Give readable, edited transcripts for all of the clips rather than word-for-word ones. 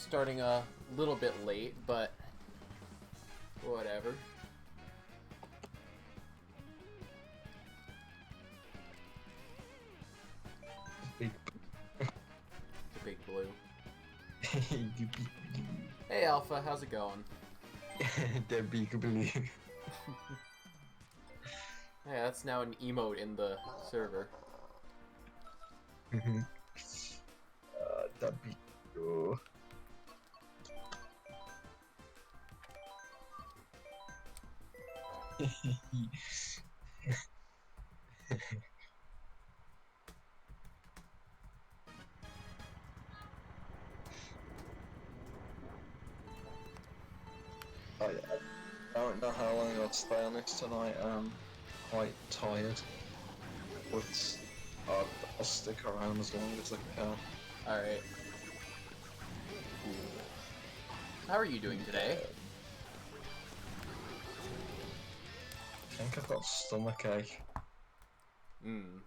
Starting a little bit late, but whatever. Big. The big blue. Hey Alpha, how's it going? The big blue. Yeah, that's now an emote in the server. The big blue. I don't know how long I'll stay on this tonight. I'm quite tired, but I'll stick around as long as I can. Alright. How are you doing today? I think I've got stomachache. Hmm.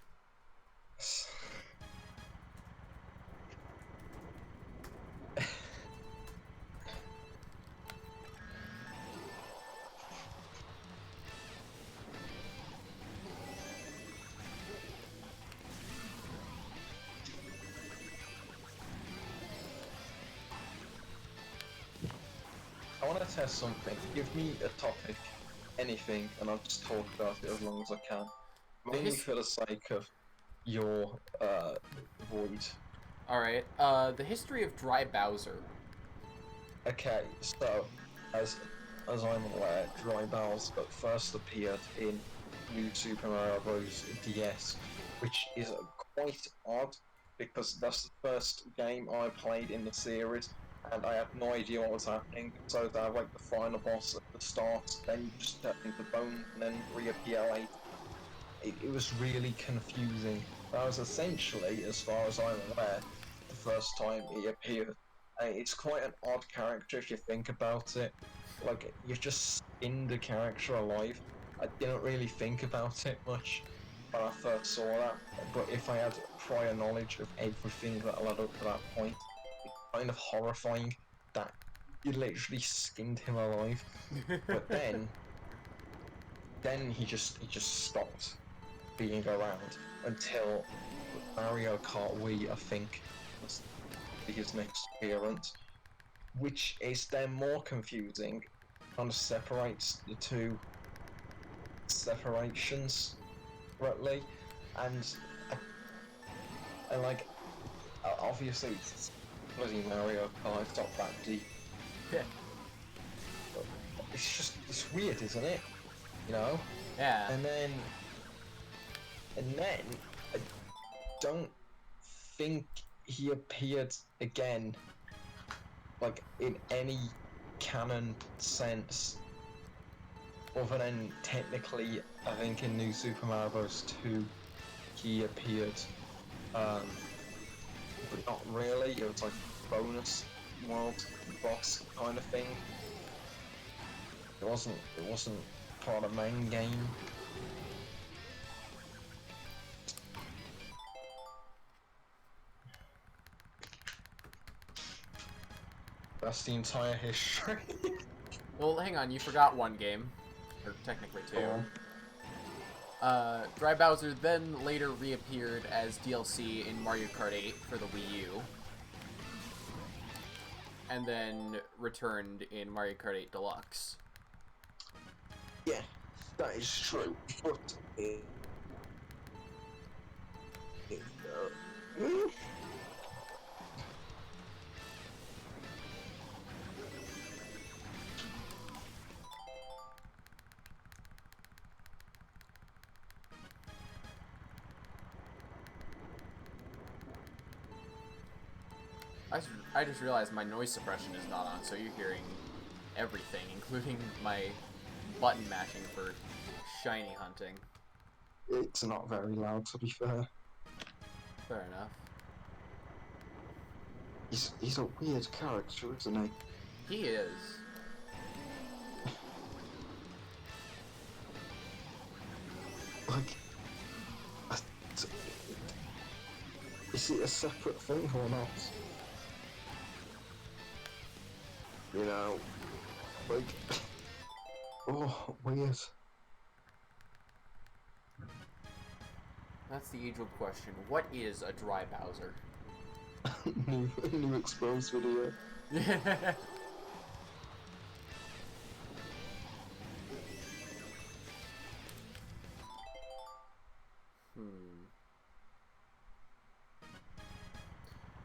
I want to test something. Give me a topic, anything, and I'll just talk about it as long as I can. Mainly for the sake of your void. Alright, the history of Dry Bowser. Okay, so as I'm aware, Dry Bowser first appeared in New Super Mario Bros. DS, which is quite odd because that's the first game I played in the series, and I had no idea what was happening. So they have like the final boss at the start, then you just turn into bone, and then reappear later. It was really confusing. That was essentially, as far as I'm aware, the first time he appeared. It's quite an odd character if you think about it. Like, you've just skinned the character alive. I didn't really think about it much when I first saw that, but if I had prior knowledge of everything that led up to that point, it's kind of horrifying that you literally skinned him alive. But then he just stopped being around until Mario Kart Wii, I think, was his next appearance, which is then more confusing, kind of separates the two separations correctly, and like obviously bloody Mario Kart, it's not that deep. Yeah. It's weird, isn't it? You know? Yeah. And then I don't think he appeared again, like in any canon sense, other than technically, I think in New Super Mario Bros. 2 he appeared, but not really. It was like bonus world boss kind of thing. It wasn't part of the main game. That's the entire history. Well, hang on, you forgot one game. Or technically two. Dry Bowser then later reappeared as DLC in Mario Kart 8 for the Wii U. And then returned in Mario Kart 8 Deluxe. Yeah, that is true, but I just realized my noise suppression is not on, so you're hearing everything, including my button mashing for shiny hunting. it's not very loud, to be fair. Fair enough. He's a weird character, isn't he? He is. Like, is it a separate thing or not? You know, like, oh, weird. That's the age-old question. What is a Dry Bowser? new exposed video.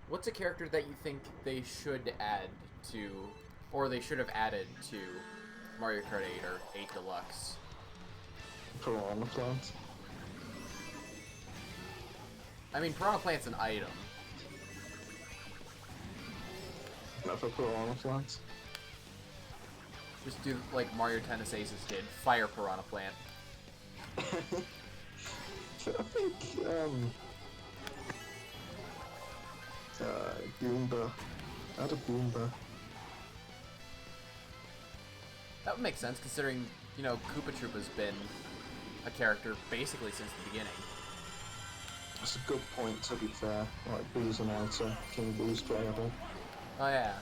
What's a character that you think they should add to, or they should have added to Mario Kart 8 or 8 Deluxe? Piranha Plant. I mean, Piranha Plant's an item. Never Piranha Plant. Just do like Mario Tennis Aces did. Fire Piranha Plant. I think, Goomba. Add a Goomba. That would make sense considering, you know, Koopa Troopa's been a character basically since the beginning. That's a good point, to be fair. Like, Boo's an item, King Boo's playable. Oh yeah.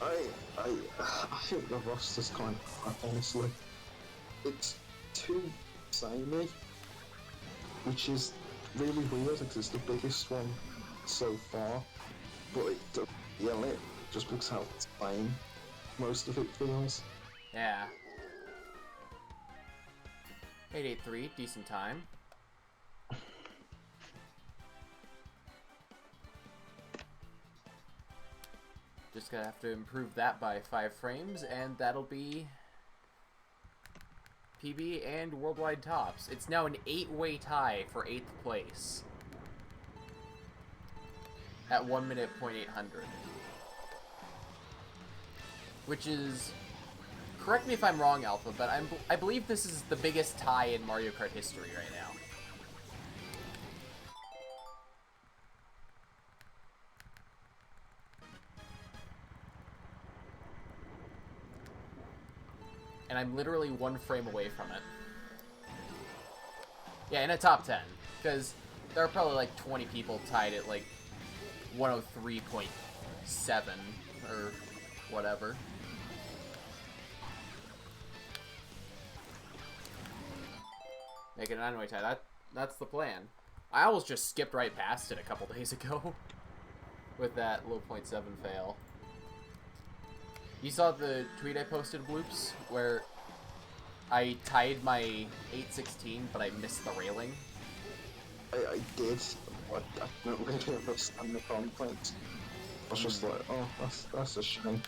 I think the roster's kind of crap, honestly. It's too samey, which is really weird because it's the biggest one so far, but it doesn't yell it just because how same most of it feels. Yeah. 883, decent time. Just gonna have to improve that by 5 frames, and that'll be PB and worldwide tops. It's now an 8-way tie for 8th place at 1 minute .800, which is, correct me if I'm wrong, Alpha, but I believe this is the biggest tie in Mario Kart history right now. And I'm literally 1 frame away from it. Yeah, in a top 10. Because there are probably like 20 people tied at like 103.7 or whatever. Make it an 9-way tie. That's the plan. I almost just skipped right past it a couple days ago with that low .7 fail. You saw the tweet I posted, Bloops, where I tied my 816, but I missed the railing? I did, but I don't really understand the context. I was just like, oh, that's a shame.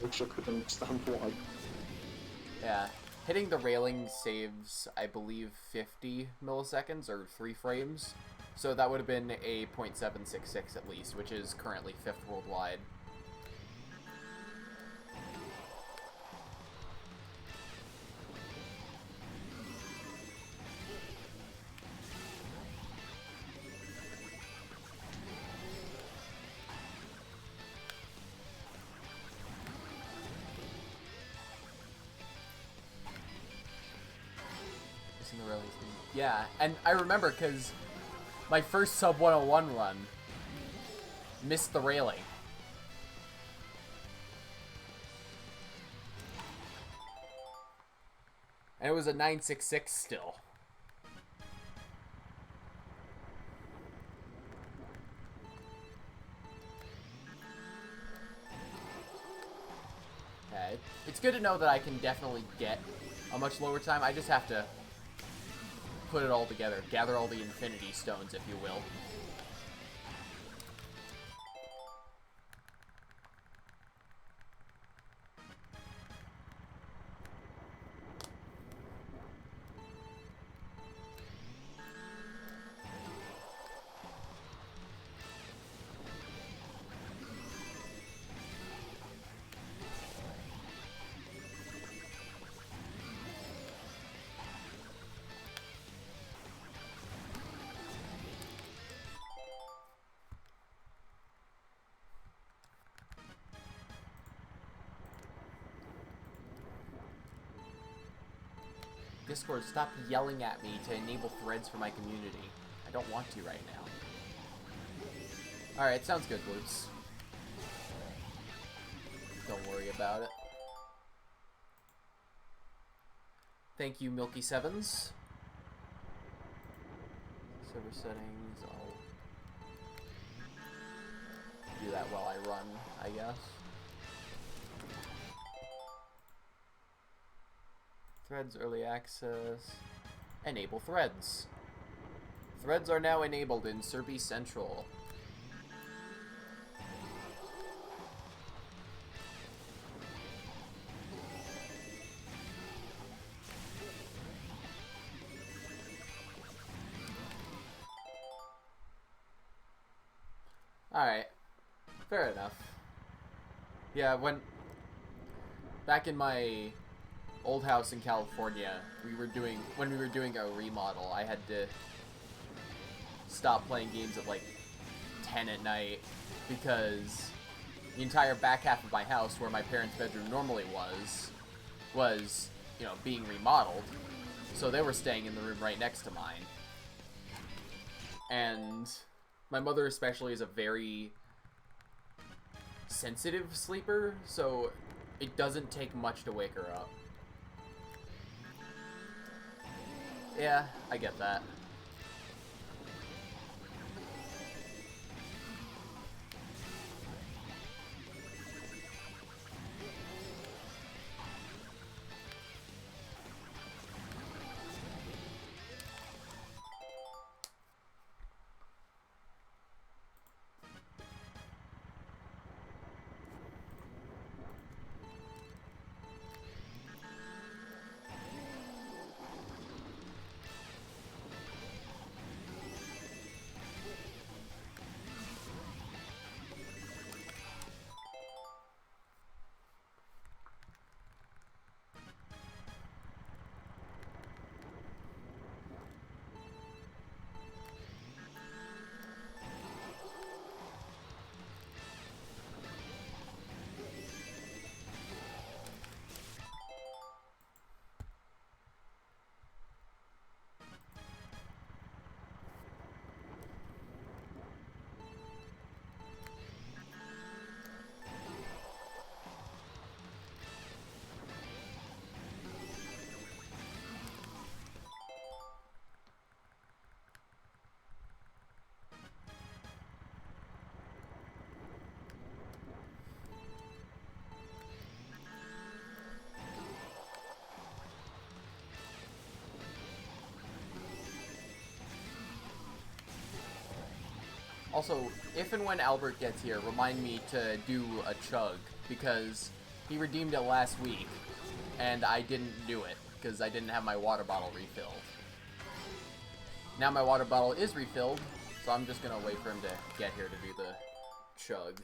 Wish I could understand why. Yeah. Hitting the railing saves, I believe, 50 milliseconds, or 3 frames. So that would have been a .766 at least, which is currently 5th worldwide. The railings. Yeah, and I remember because my first sub 101 run missed the railing. And it was a 966 still. Okay. It's good to know that I can definitely get a much lower time. I just have to put it all together. Gather all the infinity stones, if you will. Discord, stop yelling at me to enable threads for my community. I don't want to right now. Alright, sounds good, Blues. Don't worry about it. Thank you, Milky Sevens. Server settings, I'll do that while I run, I guess. Threads early access. Enable threads. Threads are now enabled in Serby Central. Alright. Fair enough. Yeah, back in my old house in California, when we were doing a remodel, I had to stop playing games at like 10 at night because the entire back half of my house, where my parents' bedroom normally was, you know, being remodeled. So they were staying in the room right next to mine. And my mother especially is a very sensitive sleeper, so it doesn't take much to wake her up. Yeah, I get that. Also, if and when Albert gets here, remind me to do a chug, because he redeemed it last week, and I didn't do it, because I didn't have my water bottle refilled. Now my water bottle is refilled, so I'm just gonna wait for him to get here to do the chug.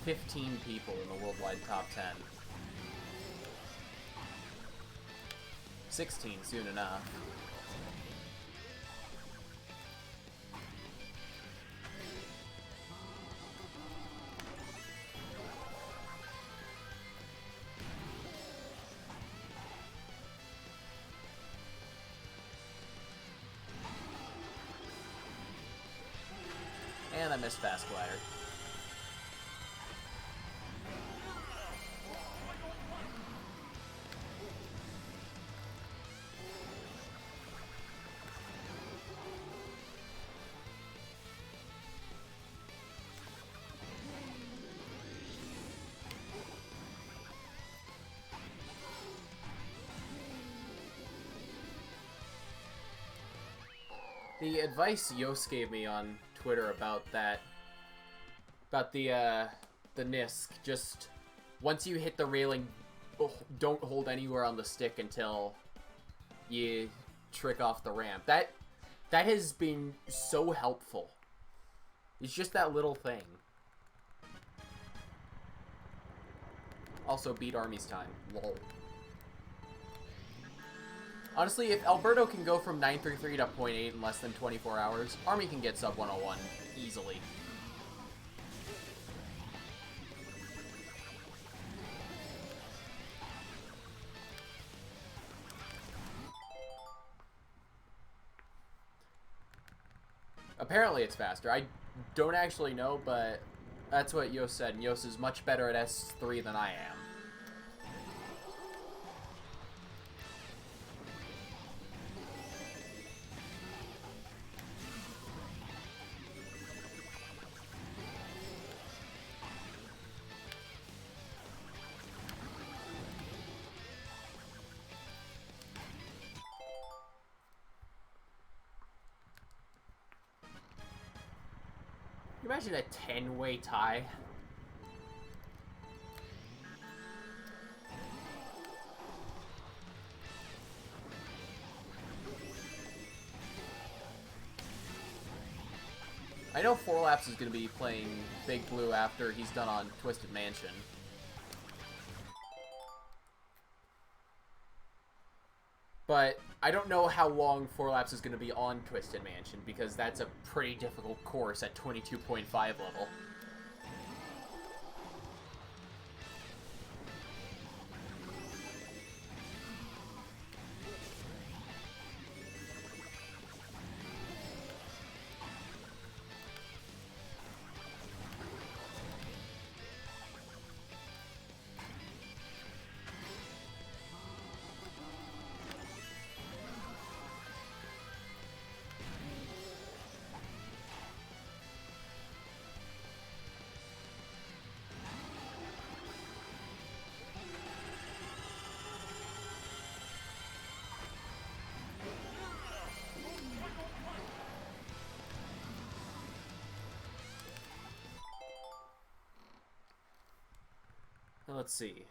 "15 people in the worldwide top 10. 16 soon enough. And I missed Fast Glider. The advice Yost gave me on Twitter about that, about the Nisk, just once you hit the railing, don't hold anywhere on the stick until you trick off the ramp. That has been so helpful. It's just that little thing. Also, beat Army's time. Lol. Honestly, if Alberto can go from 933 to 0.8 in less than 24 hours, Army can get sub 101 easily. Apparently it's faster. I don't actually know, but that's what Yost said, and Yost is much better at S3 than I am. imagine a 10-way tie? I know 4Laps is going to be playing Big Blue after he's done on Twisted Mansion. But I don't know how long 4Laps is going to be on Twisted Mansion, because that's a pretty difficult course at 22.5 level. Let's see.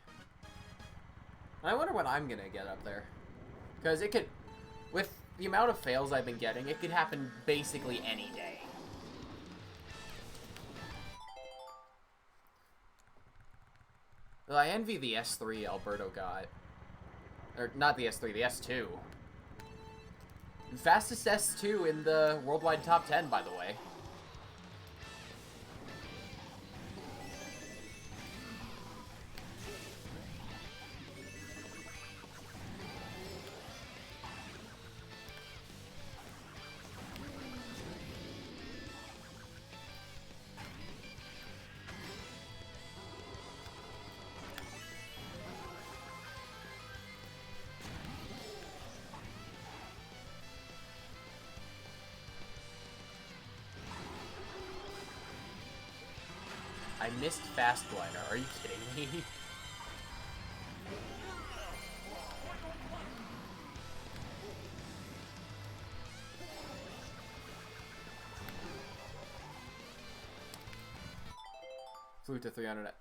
I wonder when I'm gonna get up there. Because it could, with the amount of fails I've been getting, it could happen basically any day. Well, I envy the S3 Alberto got. Or, not the S3, the S2. Fastest S2 in the worldwide top 10, by the way. I missed Fast Glider. Are you kidding me? Flew to 300.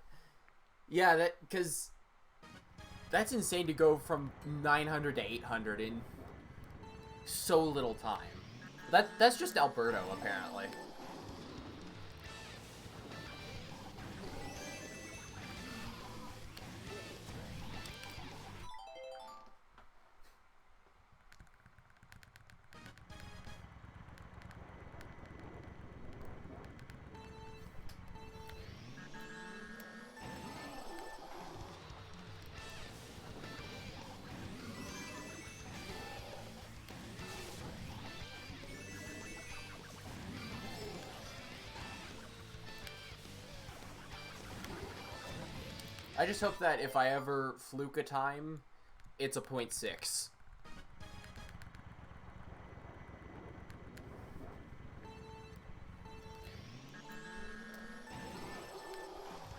Yeah, because that's insane to go from 900 to 800 in so little time. That's just Alberto, apparently. I just hope that if I ever fluke a time, it's a 0.6.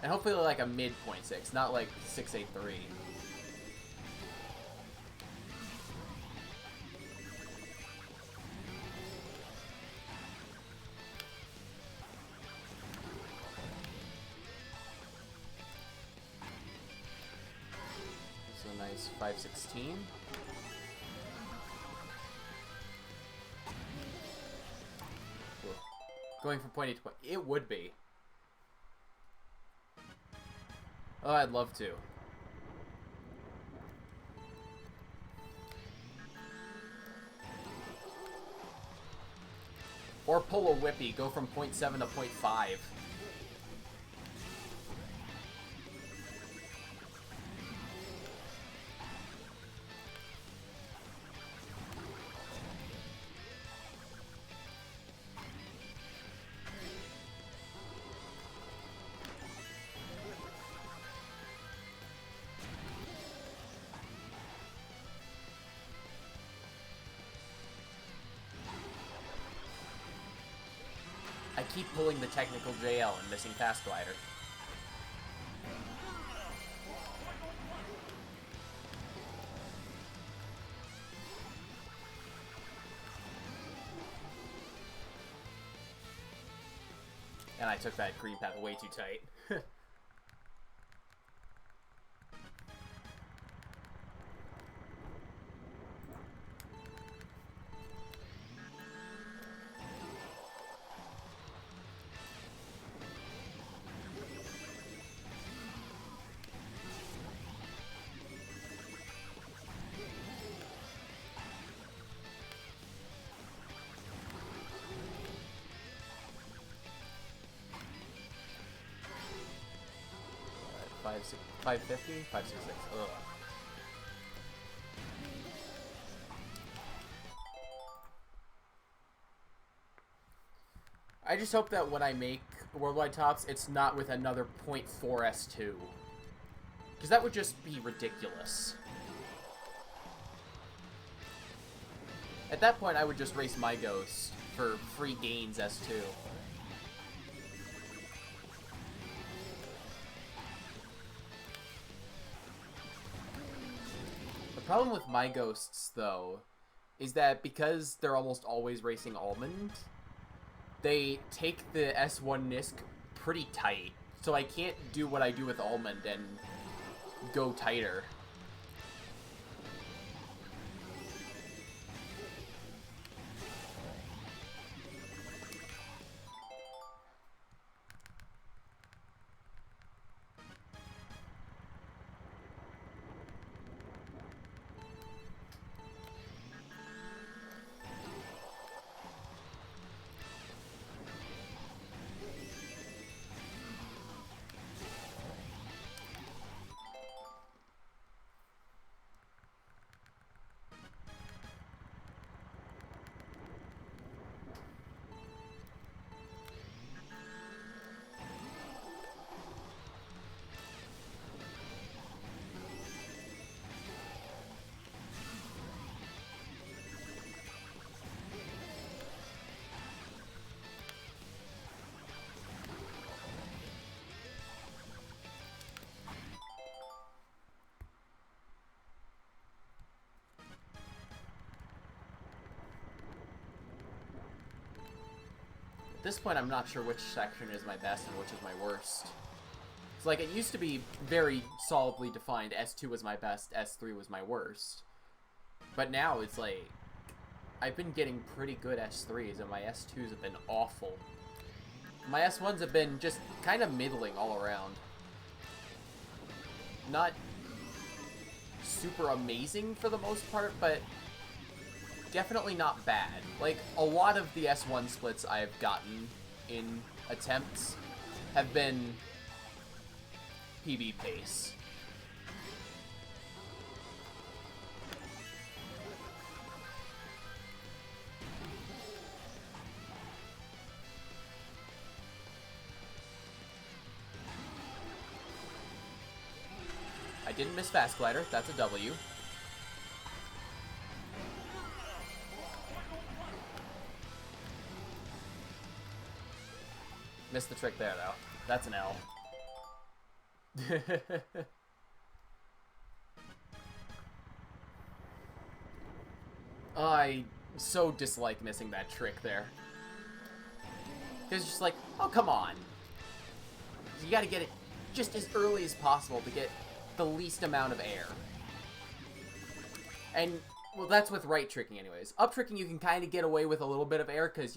And hopefully like a mid 0.6, not like 683. Nice 516. Ooh. Going from point A to point, it would be. Oh, I'd love to. Or pull a whippy, go from 0.7 to 0.5. I keep pulling the technical JL and missing Fast Glider. And I took that green path way too tight. 550? 566. Ugh. I just hope that when I make worldwide tops, it's not with another 0.4 S2. Because that would just be ridiculous. At that point, I would just race my Ghost for free gains S2. The problem with my Ghosts, though, is that because they're almost always racing Almond, they take the S1 NISC pretty tight. So I can't do what I do with Almond and go tighter. At this point, I'm not sure which section is my best and which is my worst. It's like, it used to be very solidly defined. S2 was my best, S3 was my worst. But now, it's like, I've been getting pretty good S3s, and my S2s have been awful. My S1s have been just kind of middling all around. Not super amazing for the most part, but definitely not bad. Like, a lot of the S1 splits I've gotten in attempts have been PB pace. I didn't miss Fast Glider, that's a W. Missed the trick there, though. That's an L. I so dislike missing that trick there. It's just like, oh, come on. You gotta get it just as early as possible to get the least amount of air. And, well, that's with right tricking anyways. Up tricking you can kind of get away with a little bit of air because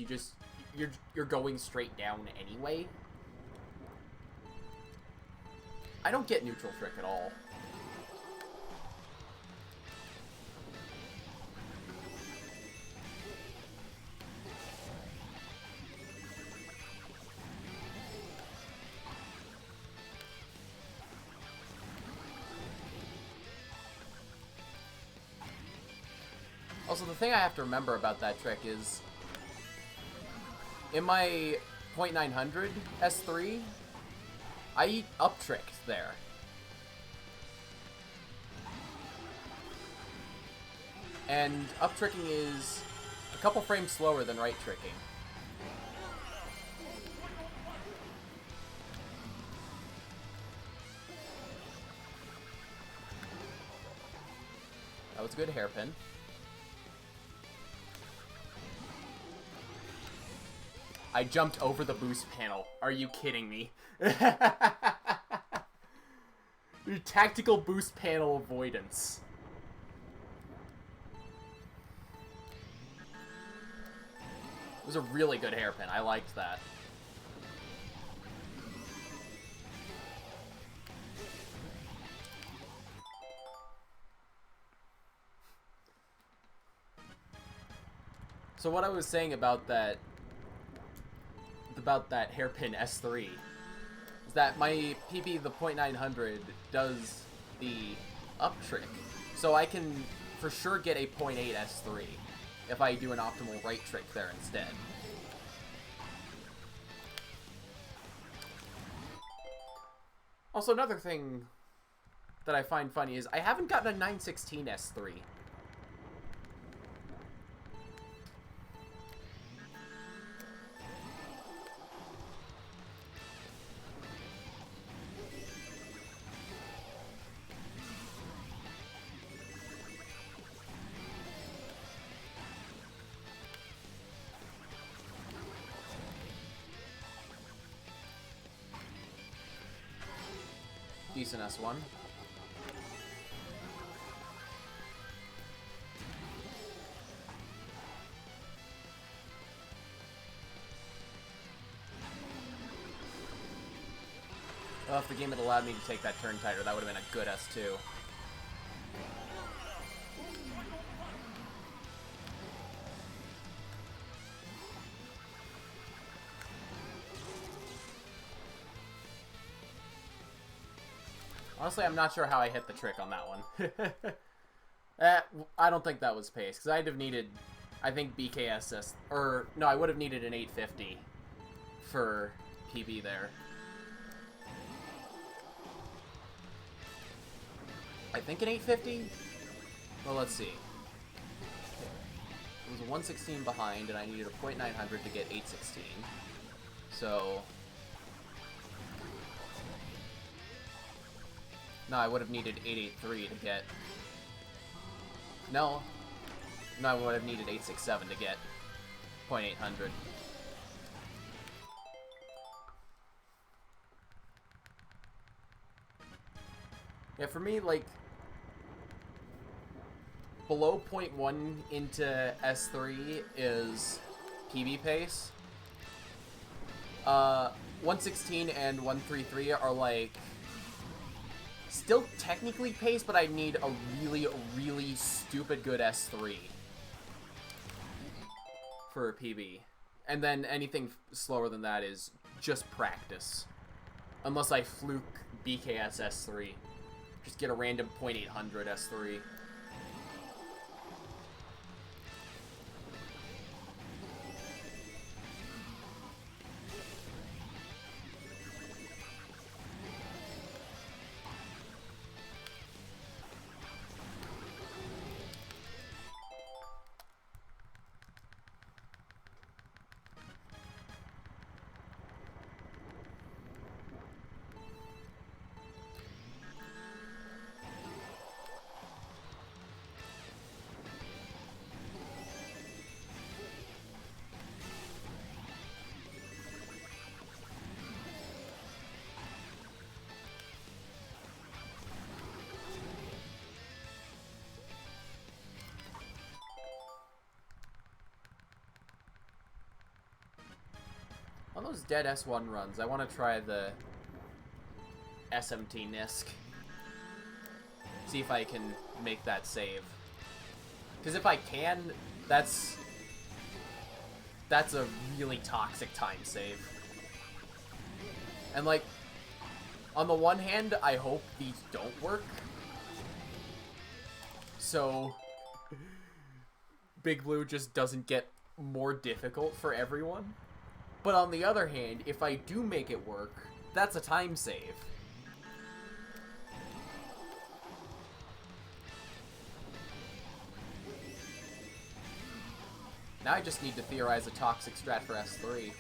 you're going straight down anyway. I don't get neutral trick at all. Also, the thing I have to remember about that trick is, in my .900 S3, I up tricked there. And up tricking is a couple frames slower than right tricking. That was a good hairpin. I jumped over the boost panel. Are you kidding me? Your tactical boost panel avoidance. It was a really good hairpin. I liked that. So what I was saying about that hairpin S3 is that my PB, the .900, does the up trick. So I can for sure get a .8 S3 if I do an optimal right trick there instead. Also, another thing that I find funny is I haven't gotten a 916 S3. Decent S1. Oh, if the game had allowed me to take that turn tighter, that would have been a good S2. Honestly, I'm not sure how I hit the trick on that one. I don't think that was pace, because I'd have needed, I think, BKSS, or, no, I would have needed an 850 for PB there. I think an 850? Well, let's see. It was a 116 behind, and I needed a .900 to get 816. So... no, I would have needed 883 to get... No, I would have needed 867 to get .800. Yeah, for me, like... below .1 into S3 is PB pace. 116 and 133 are like... still technically pace, but I need a really stupid good S3 for a PB. And then anything slower than that is just practice. Unless I fluke BKS S3. Just get a random .800 S3. On those dead S1 runs, I want to try the SMT Nisk. See if I can make that save. Because if I can, that's a really toxic time save. And like, on the one hand, I hope these don't work. So, Big Blue just doesn't get more difficult for everyone. But on the other hand, if I do make it work, that's a time save. Now I just need to theorize a toxic strat for S3.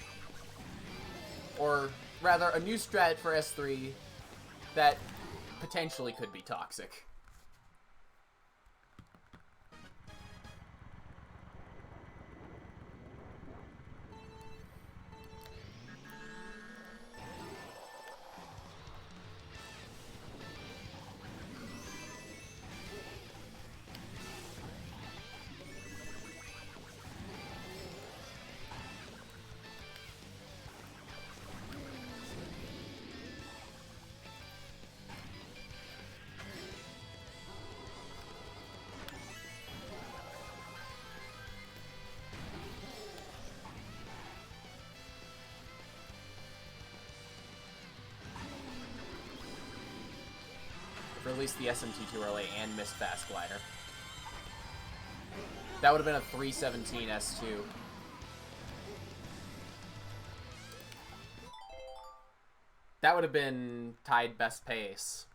Or, rather, a new strat for S3 that potentially could be toxic. released the SMT too early and missed Fast Glider. That would have been a 317 S2. That would have been tied best pace.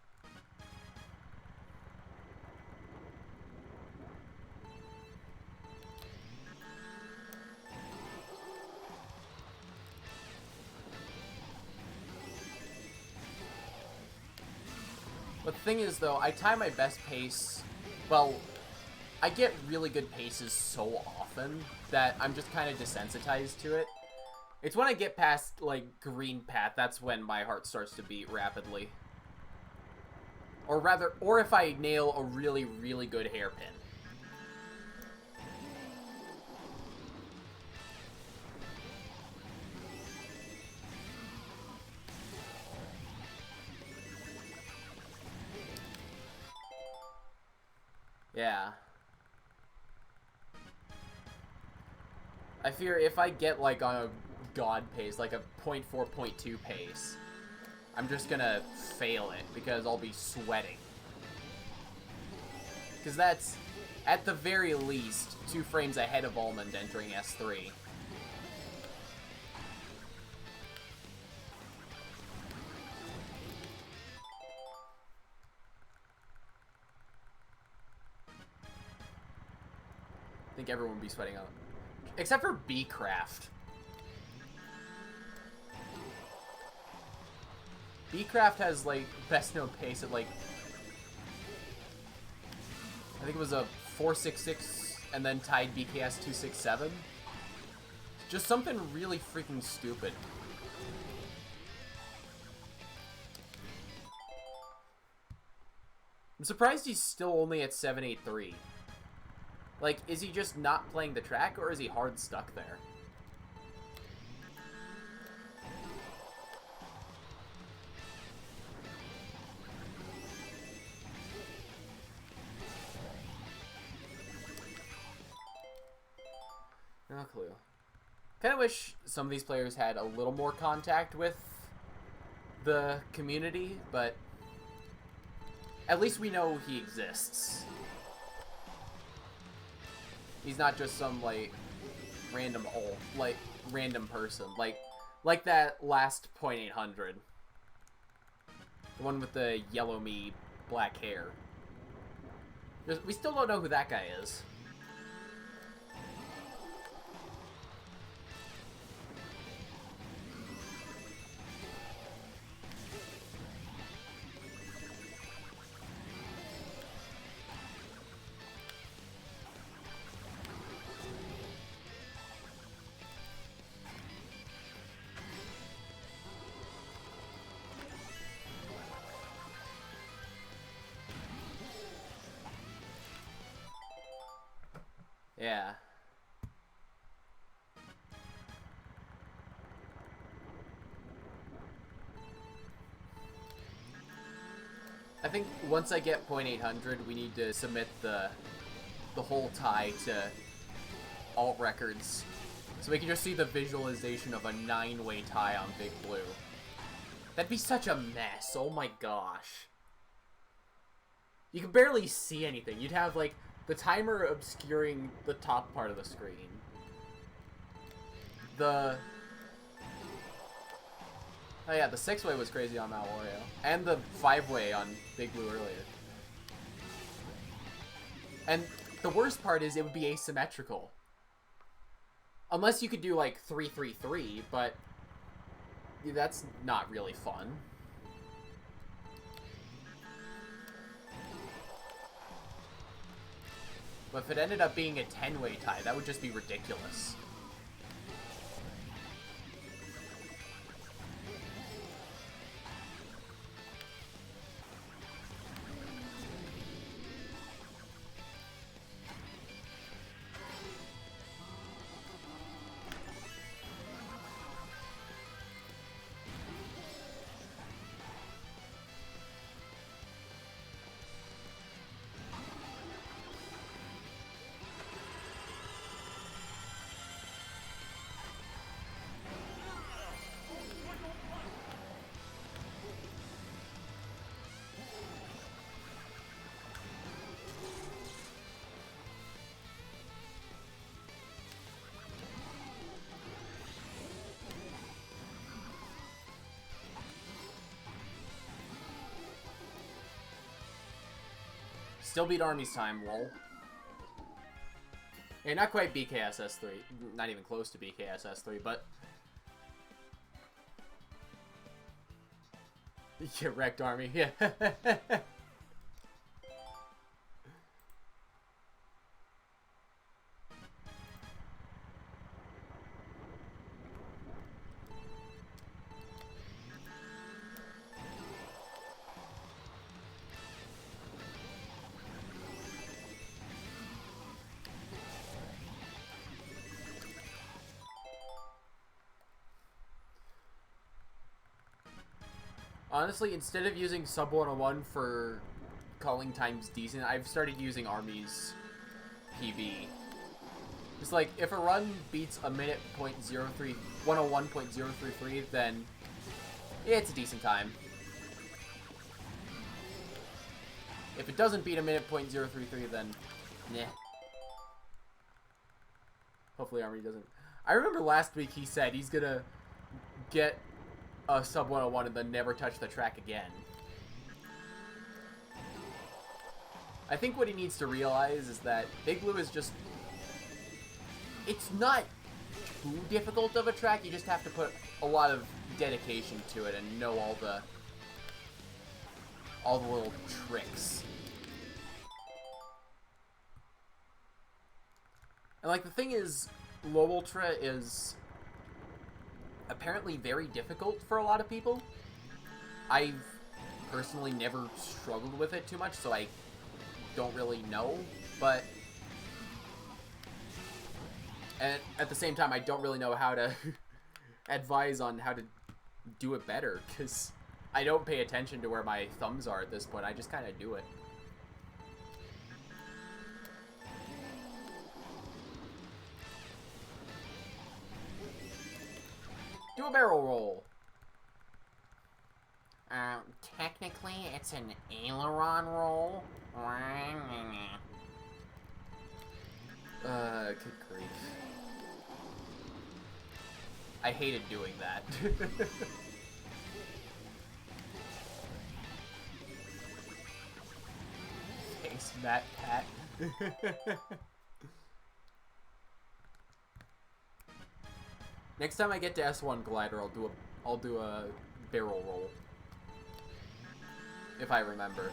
But the thing is, though, I tie my best pace... Well, I get really good paces so often that I'm just kind of desensitized to it. It's when I get past, like, green path, that's when my heart starts to beat rapidly. Or rather, or if I nail a really, really good hairpin. Yeah. I fear if I get, like, on a god pace, like a 0.4, 0.2 pace, I'm just gonna fail it because I'll be sweating. Because that's, at the very least, 2 frames ahead of Almond entering S3. I think everyone would be sweating out. Except for B-Craft. B-Craft has, like, best known pace at, like... I think it was a 466 and then tied BKS 267. Just something really freaking stupid. I'm surprised he's still only at 783. Like, is he just not playing the track, or is he hard stuck there? No clue. Kind of wish some of these players had a little more contact with the community, but at least we know he exists. He's not just some, like, random person. Like that last .800. The one with the yellow me black hair. We still don't know who that guy is. Yeah. I think once I get .800, we need to submit the whole tie to alt records, so we can just see the visualization of a 9-way tie on Big Blue. That'd be such a mess. Oh my gosh. You can barely see anything. You'd have, like, the timer obscuring the top part of the screen. Oh yeah, the 6-way was crazy on Mount Wario. And the 5-way on Big Blue earlier. And the worst part is it would be asymmetrical. Unless you could do, like, 3-3-3, but that's not really fun. But if it ended up being a 10-way tie, that would just be ridiculous. Still beat Army's time, lol. Yeah, not quite BKSS 3. Not even close to BKSS 3, but... Yeah, wrecked Army, yeah. Honestly, instead of using sub 101 for calling times decent, I've started using Army's PB. It's like, if a run beats a minute .03, 101.033, then yeah, it's a decent time. If it doesn't beat a minute .033, then nah. Hopefully Army doesn't. I remember last week he said he's gonna get a sub 101 and then never touch the track again. I think what he needs to realize is that Big Blue is just... It's not too difficult of a track, you just have to put a lot of dedication to it and know all the little tricks. And like the thing is, Low Ultra is apparently very difficult for a lot of people. I've personally never struggled with it too much, so I don't really know, but and at the same time I don't really know how to advise on how to do it better, because I don't pay attention to where my thumbs are at this point. I just kind of do it. Do a barrel roll. Technically, it's an aileron roll. Good grief. I hated doing that. Thanks, Matt Pat. Next time I get to S1 glider, I'll do a barrel roll. If I remember.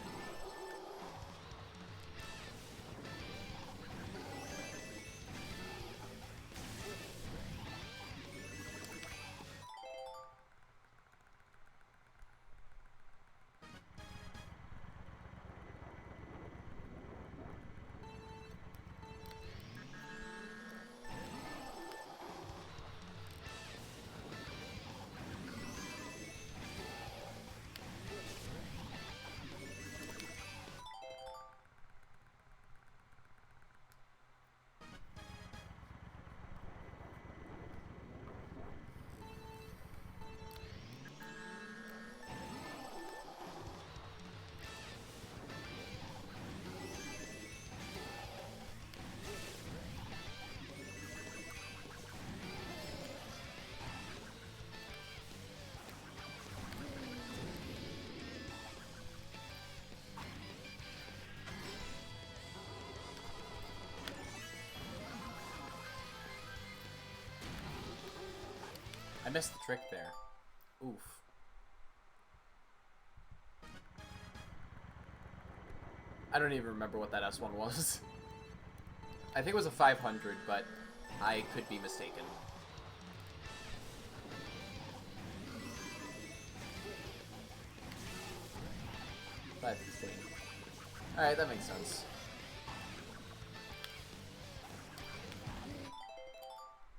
I missed the trick there. Oof. I don't even remember what that S1 was. I think it was a 500, but I could be mistaken. Alright, that makes sense.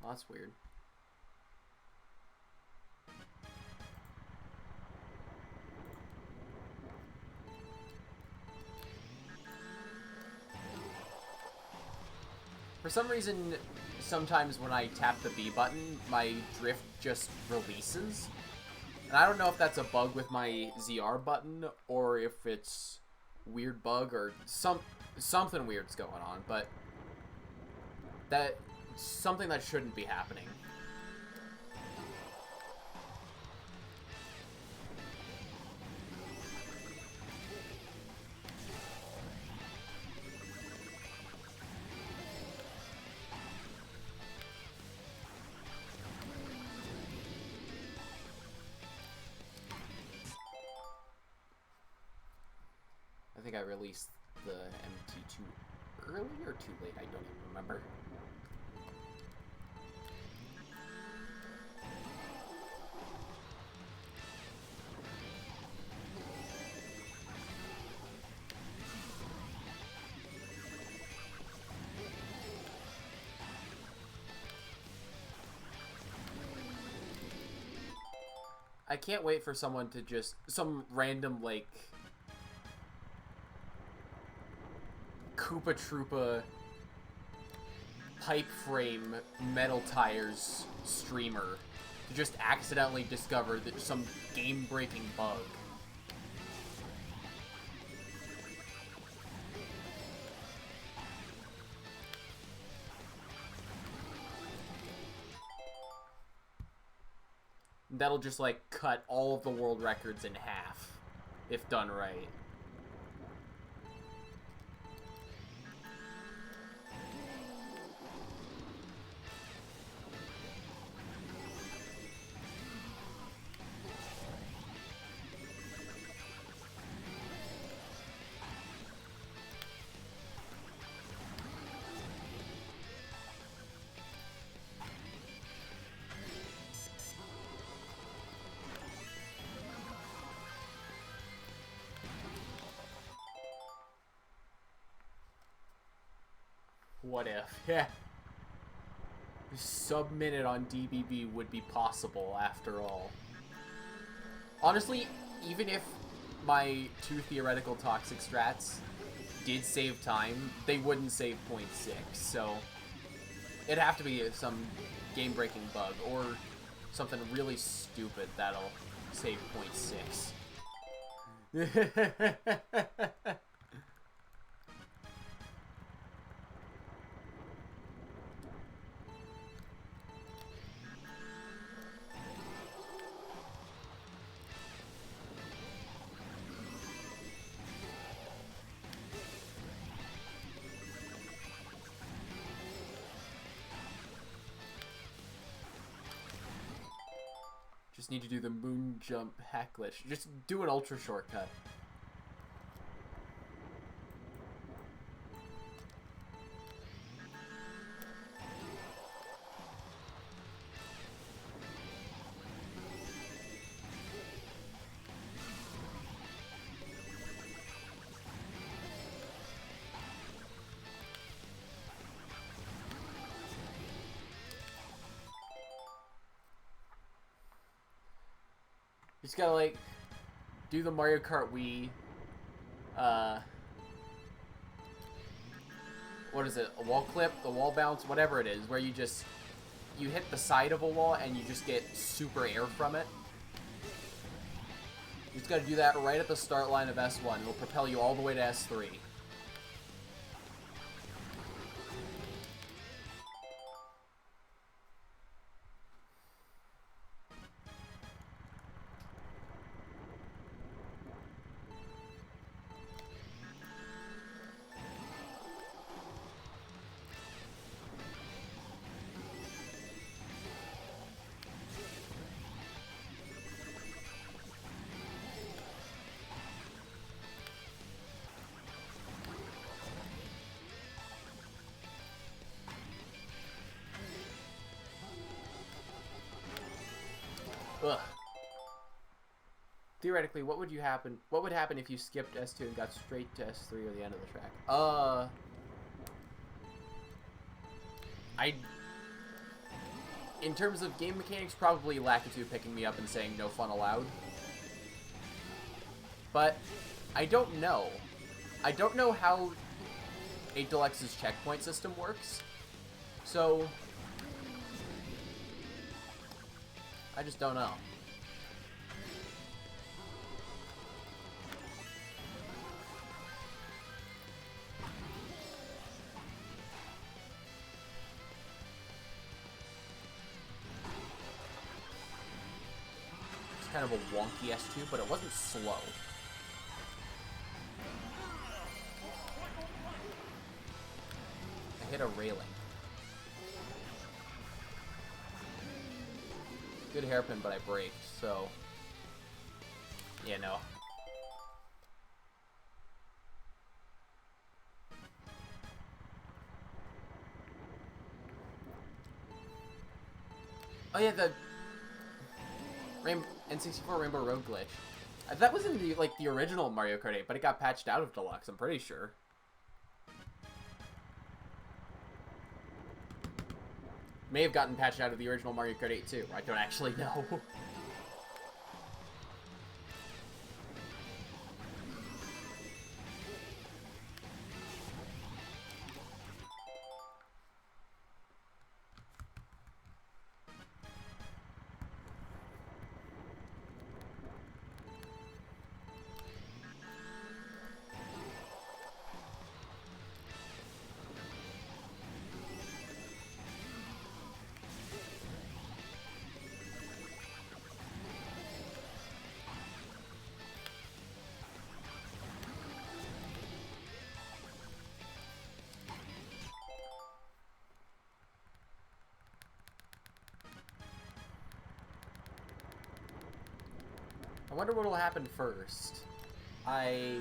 Well, that's weird. For some reason, sometimes when I tap the B button, my drift just releases. And I don't know if that's a bug with my ZR button, or if it's weird bug, or something weird's going on, but that's something that shouldn't be happening. think I released the MT too early or too late. I don't even remember. I can't wait for someone to just... some random, like... Koopa Troopa... pipe frame metal tires streamer to just accidentally discover that some game-breaking bug. That'll just, like, cut all of the world records in half, if done right. What if? Yeah. Sub-minute on DBB would be possible, after all. Honestly, even if my two theoretical toxic strats did save time, they wouldn't save 0.6, so... it'd have to be some game-breaking bug, or something really stupid that'll save 0.6. Just need to do the moon jump hack glitch. Just do an ultra shortcut. Just gotta, like, do the Mario Kart Wii, what is it, a wall clip, a wall bounce, whatever it is, where you just, you hit the side of a wall and you just get super air from it. You just gotta do that right at the start line of S1. It'll propel you all the way to S3. Ugh. Theoretically, what would happen if you skipped S2 and got straight to S3 or the end of the track? In terms of game mechanics, probably Lakitu picking me up and saying no fun allowed. But I don't know. I don't know how 8 Deluxe's checkpoint system works. So I just don't know. It's kind of a wonky S2, but it wasn't slow. I hit a railing. Good hairpin, but I braked, so... yeah, no. Oh yeah, the N64 Rainbow Road glitch. That was in the the original Mario Kart 8, but it got patched out of Deluxe, I'm pretty sure. May have gotten patched out of the original Mario Kart 8 too. I don't actually know. I wonder what will happen first. I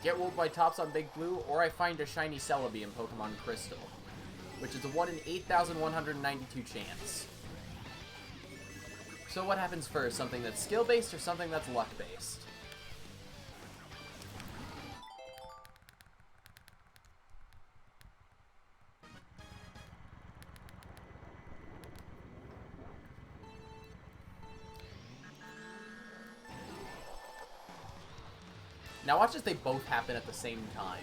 get rolled by tops on Big Blue, or I find a shiny Celebi in Pokemon Crystal, which is a 1 in 8,192 chance. So what happens first? Something that's skill-based or something that's luck-based? Now watch as they both happen at the same time.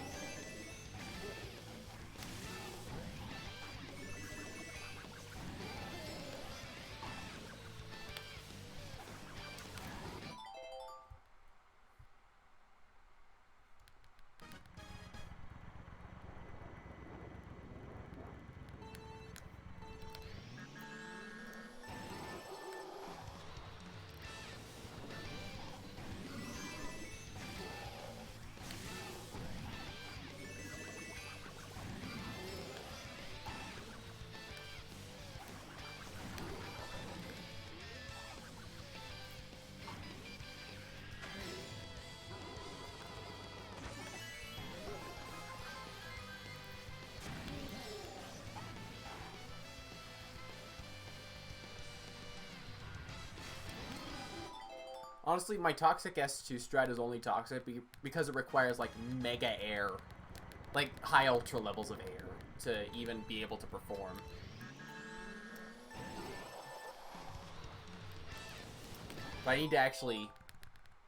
Honestly, my Toxic S2 strat is only toxic because it requires, mega air. Like, high ultra levels of air to even be able to perform. But I need to actually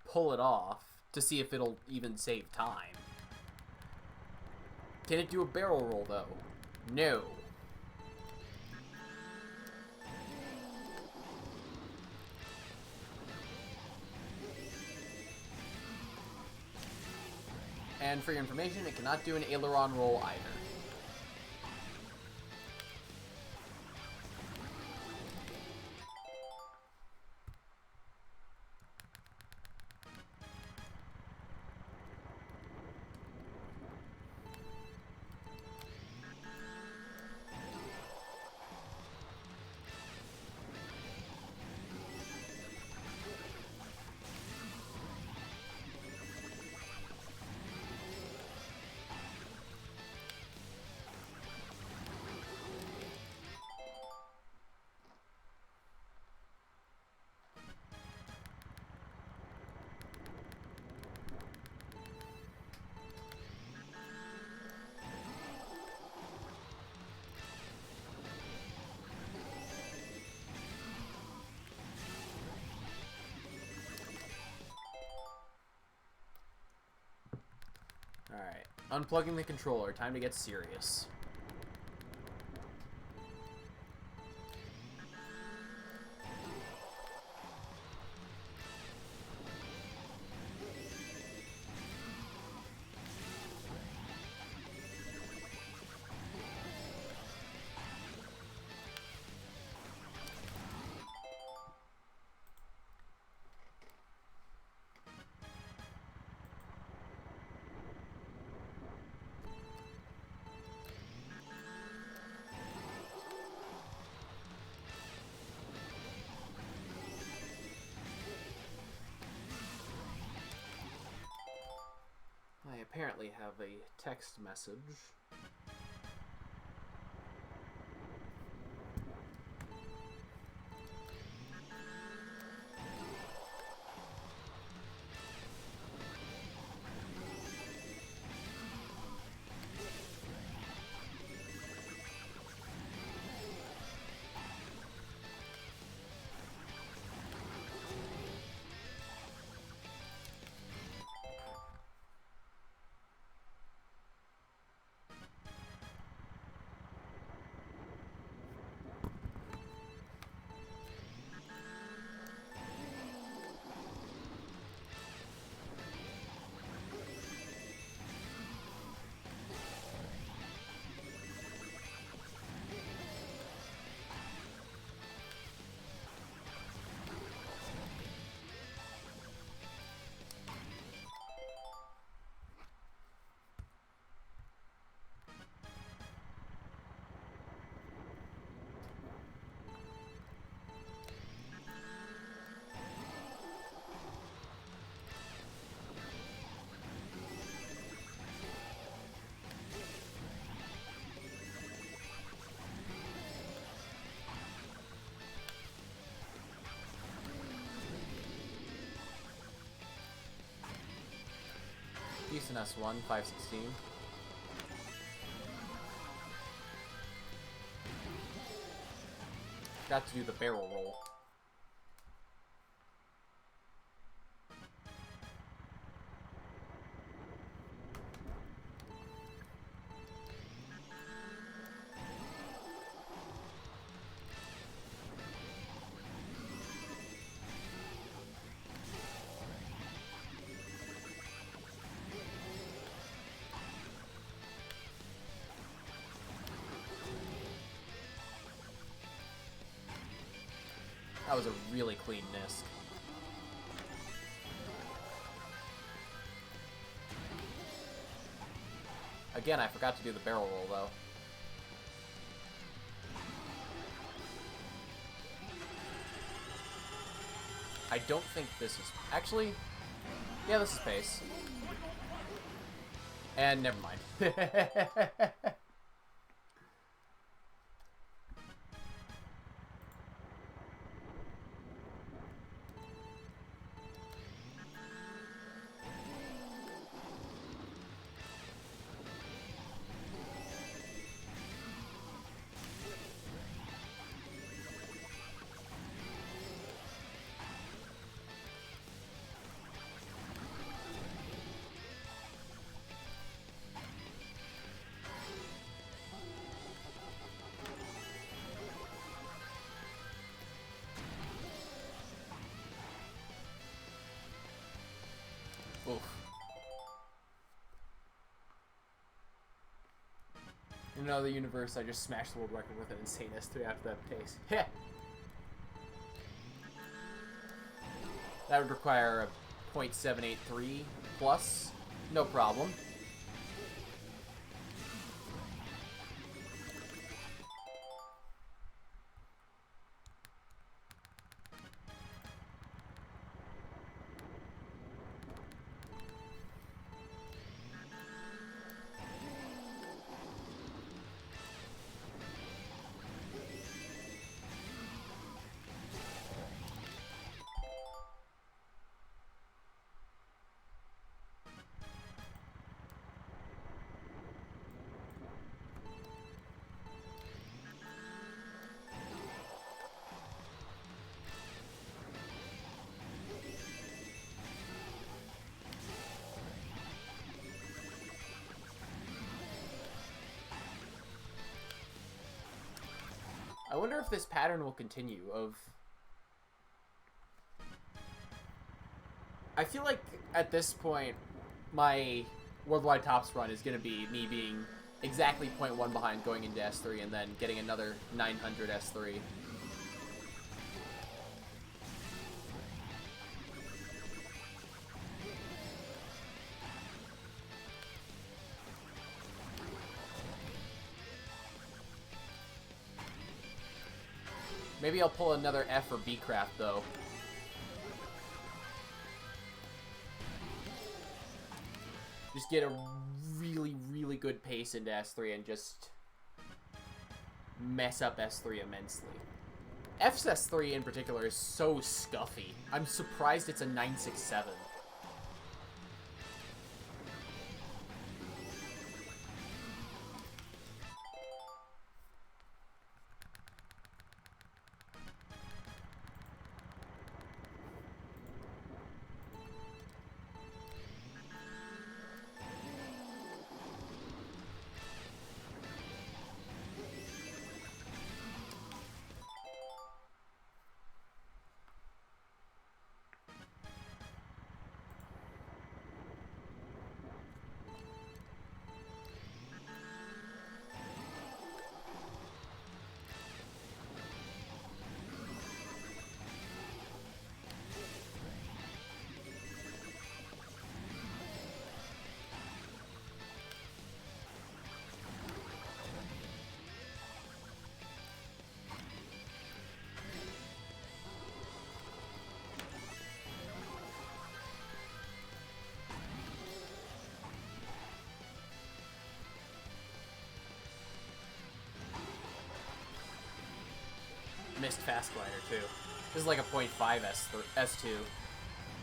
pull it off to see if it'll even save time. Can it do a barrel roll, though? No. And for your information, it cannot do an aileron roll either. Alright, unplugging the controller, time to get serious. I apparently have a text message. S and S1, 516. Got to do the barrel roll. That was a really clean disc. Again, I forgot to do the barrel roll, though. I don't think this is... Actually, yeah, this is pace. And never mind. Oof. In another universe, I just smashed the world record with an insane S3 after that pace. Heh! That would require a .783 plus. No problem. I wonder if this pattern will continue of... I feel like at this point, my worldwide tops run is going to be me being exactly 0.1 behind going into S3 and then getting another 900 S3. Maybe I'll pull another F or B craft, though. Just get a really, really good pace into S3 and just mess up S3 immensely. F's S3 in particular is so scuffy. I'm surprised it's a 967. Missed fast glider too. This is like a 0.5 S2.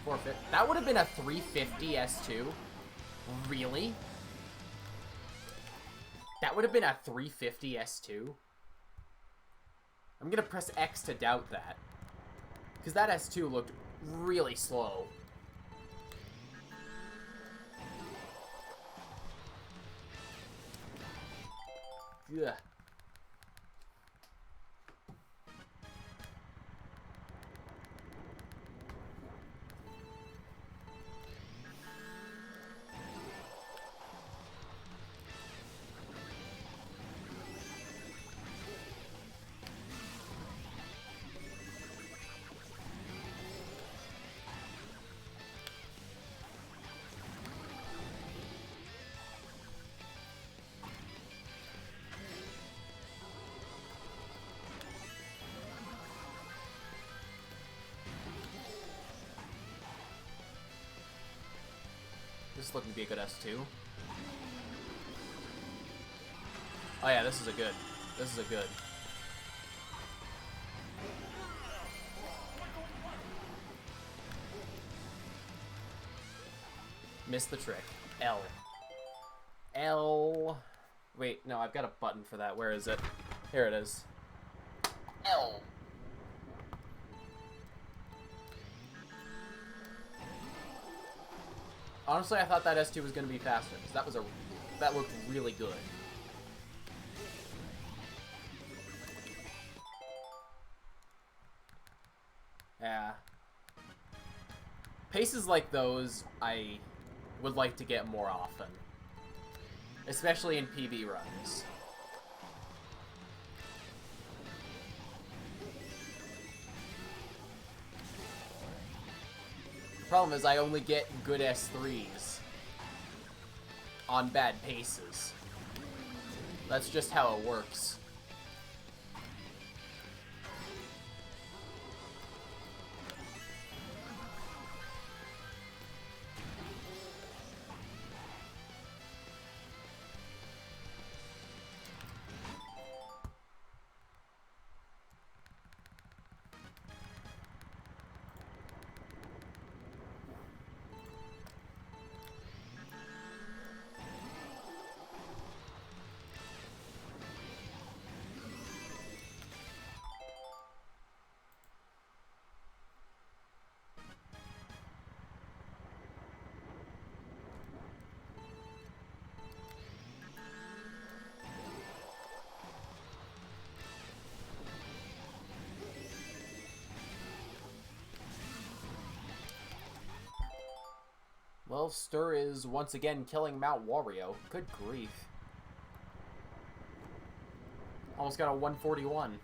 450. That would have been a 350 S2. Really? That would have been a 350 S2? I'm gonna press X to doubt that. Because that S2 looked really slow. Ugh. This is looking to be a good S2. Oh yeah, this is a good. This is a good. Missed the trick. L. L. Wait, no, I've got a button for that. Where is it? Here it is. L. Honestly, I thought that S2 was going to be faster, because that looked really good. Yeah. Paces like those, I would like to get more often. Especially in PB runs. The problem is I only get good S3s on bad paces. That's just how it works. Well, Stir is once again killing Mount Wario. Good grief. Almost got a 141.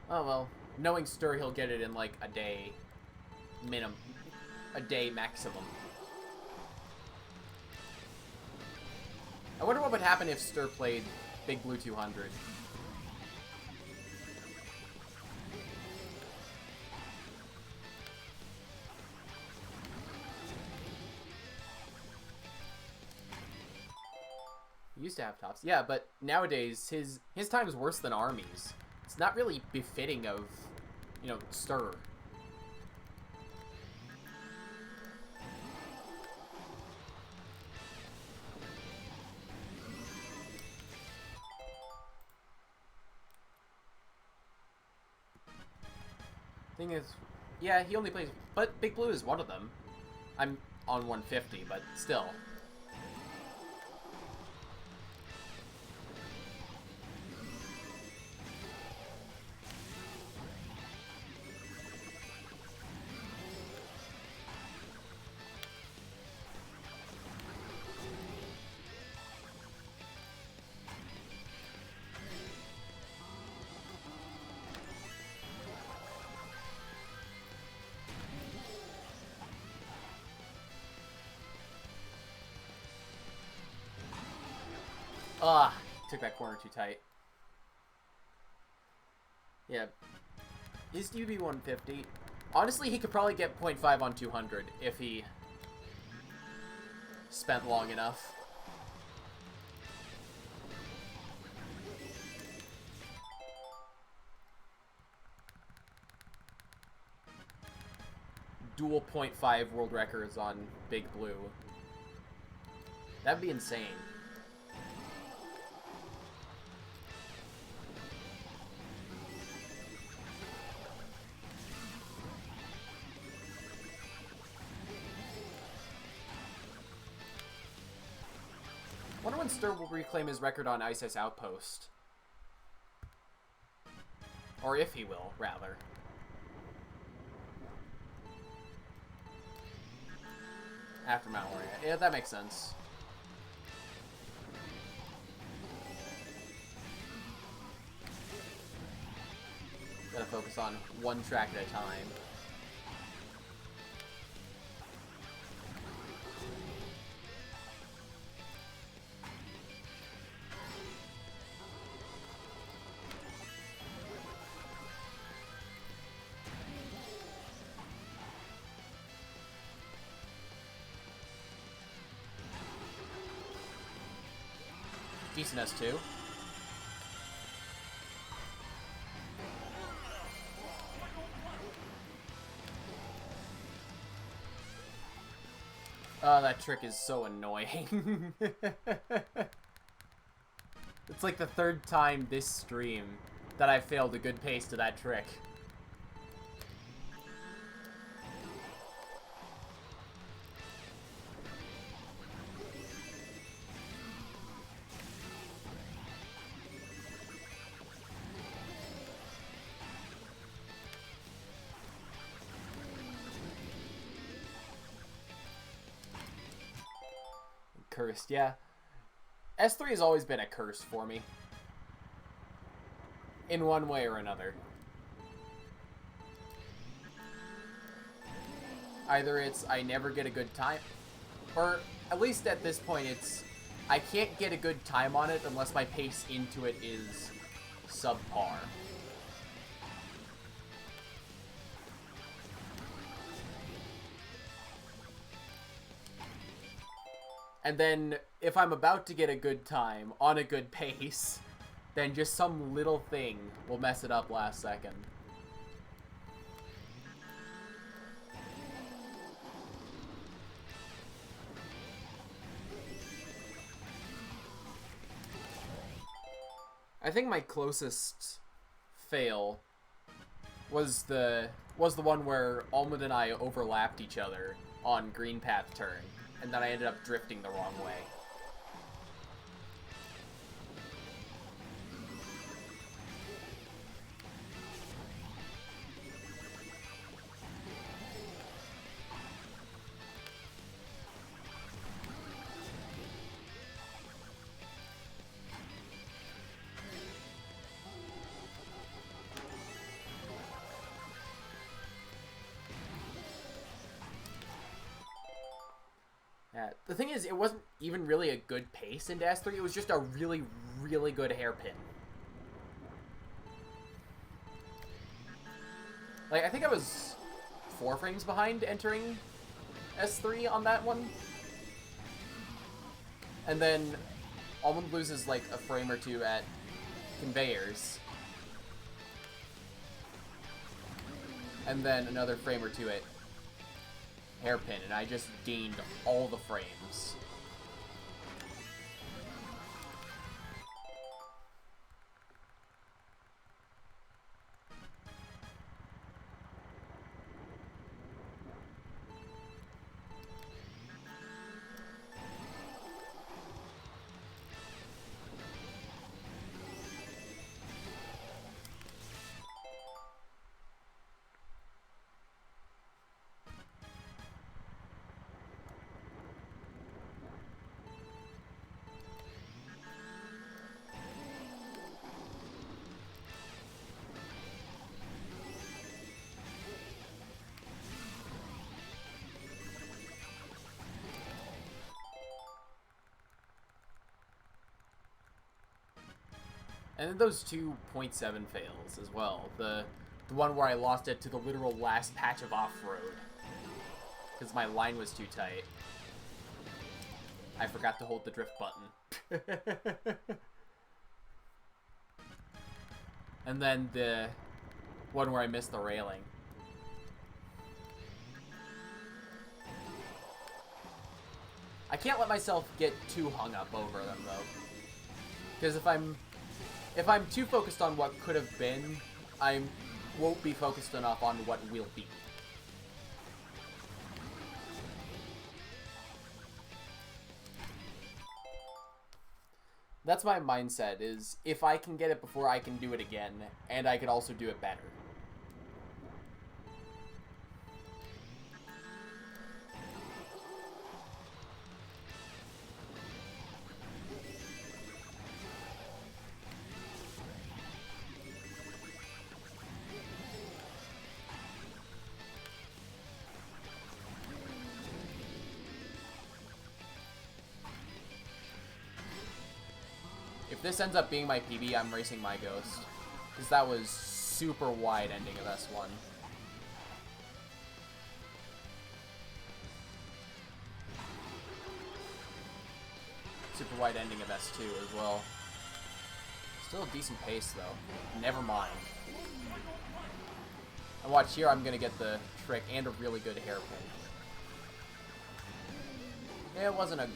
Oh well, knowing Stir, he'll get it in like a day minimum. A day maximum. I wonder what would happen if Stir played Big Blue 200. He used to have tops. Yeah, but nowadays his time's worse than Army's. It's not really befitting of, you know, Stir. Thing is, yeah, he only plays, but Big Blue is one of them. I'm on 150, but still. Ah, took that corner too tight. Yeah. His UB 150. Honestly, he could probably get 0.5 on 200 if he spent long enough. dual .5 world records on Big Blue. That'd be insane. Wonder when Stir will reclaim his record on Ice Ice Outpost. Or if he will, rather. After Mount Moria. Yeah, that makes sense. Gotta focus on one track at a time. Decent S2. Oh, that trick is so annoying. It's like the third time this stream that I failed a good pace to that trick. Cursed, yeah. S3 has always been a curse for me. In one way or another. Either it's I never get a good time, or at least at this point it's I can't get a good time on it unless my pace into it is subpar. And then, if I'm about to get a good time, on a good pace, then just some little thing will mess it up last second. I think my closest fail was the one where Almond and I overlapped each other on green path turn. And then I ended up drifting the wrong way. The thing is, it wasn't even really a good pace into S3. It was just a really, really good hairpin. Like, I think I was 4 frames behind entering S3 on that one. And then Almond loses, like, a frame or two at conveyors. And then another frame or two at hairpin, and I just gained all the frames. And then those 2 .7 fails as well. The one where I lost it to the literal last patch of off-road. Because my line was too tight. I forgot to hold the drift button. And then the one where I missed the railing. I can't let myself get too hung up over them, though. Because if I'm too focused on what could have been, I won't be focused enough on what will be. That's my mindset, is if I can get it before, I can do it again, and I can also do it better. If this ends up being my PB, I'm racing my Ghost. Because that was super wide ending of S1. Super wide ending of S2 as well. Still a decent pace, though. Never mind. And watch here, I'm going to get the trick and a really good hairpin. Yeah, it wasn't a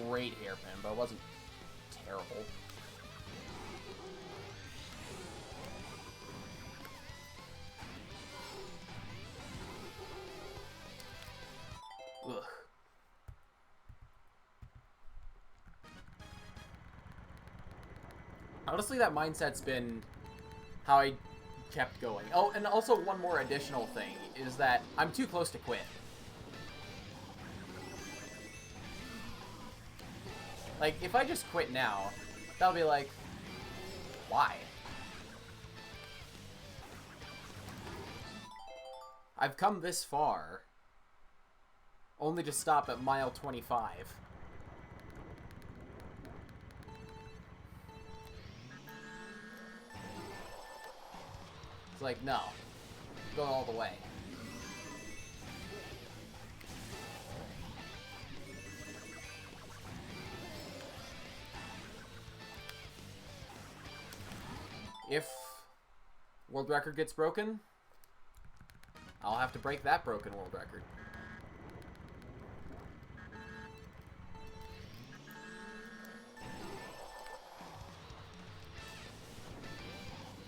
great hairpin, but it wasn't terrible. Ugh. Honestly, that mindset's been how I kept going. Oh, and also one more additional thing is that I'm too close to quit. Like, if I just quit now, that'll be like, why? I've come this far, only to stop at mile 25. It's like, no. Go all the way. If world record gets broken, I'll have to break that broken world record.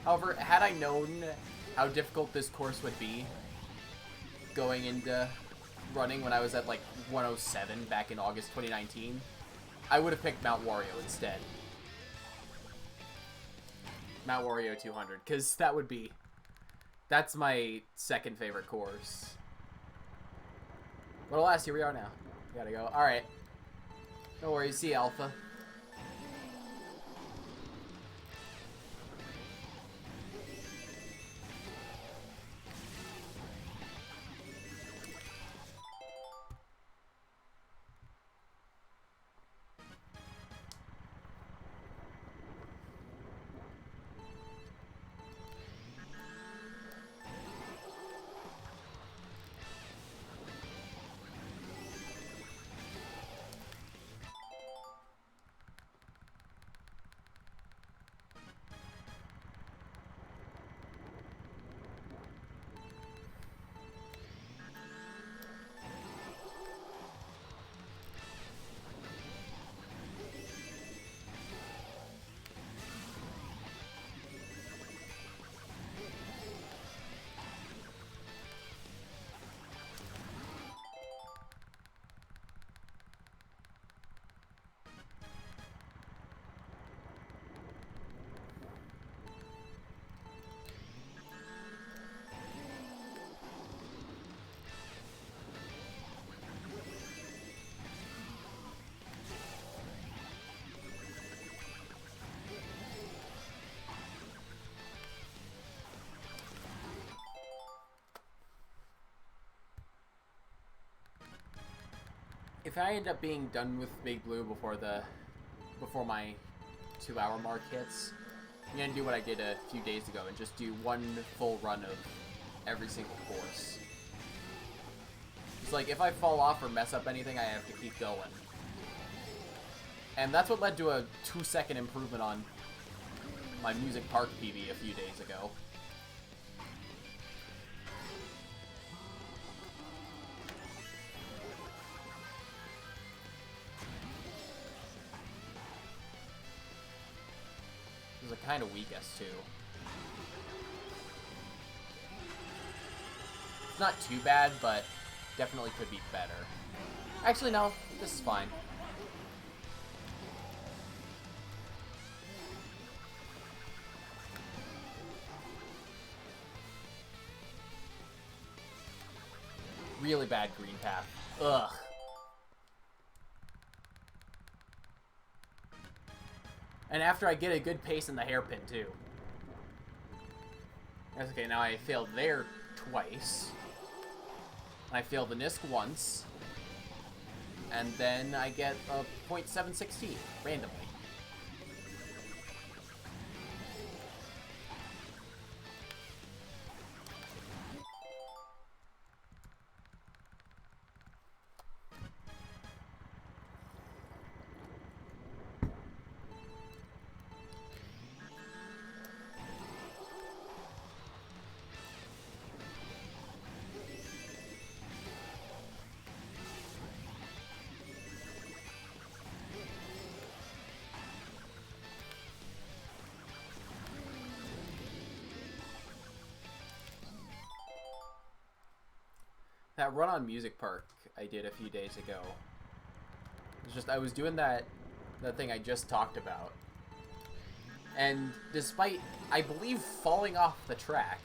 However, had I known how difficult this course would be going into running when I was at like 107 back in August 2019, I would have picked Mount Wario instead. Mount Wario 200, because that's my second favorite course. But alas, here we are now. Gotta go. Alright. No worries, see Alpha. If I end up being done with Big Blue before my 2-hour mark hits, I'm gonna do what I did a few days ago and just do one full run of every single course. It's like, if I fall off or mess up anything, I have to keep going. And that's what led to a 2-second improvement on my Music Park PB a few days ago. kind of weakest, too. It's not too bad, but definitely could be better. Actually, no. This is fine. Really bad green path. Ugh. And after I get a good pace in the hairpin, too. That's okay, now I failed there twice. I failed the Nisk once. And then I get a .716, randomly. That run on Music Park I did a few days ago. It's just, I was doing that thing I just talked about. And despite, I believe, falling off the track,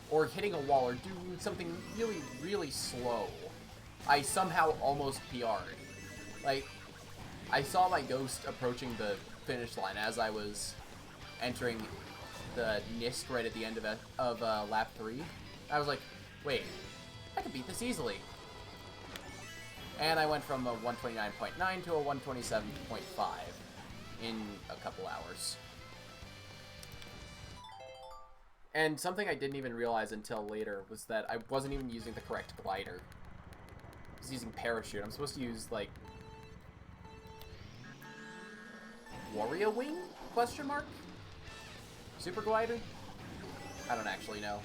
or hitting a wall, or doing something really, really slow, I somehow almost PR'd. Like, I saw my ghost approaching the finish line as I was entering the Nisk right at the end of lap 3. I was like, wait, I could beat this easily. And I went from a 129.9 to a 127.5 in a couple hours. And something I didn't even realize until later was that I wasn't even using the correct glider. I was using Parachute. I'm supposed to use, like, Warrior Wing? Question mark? Super glider? I don't actually know.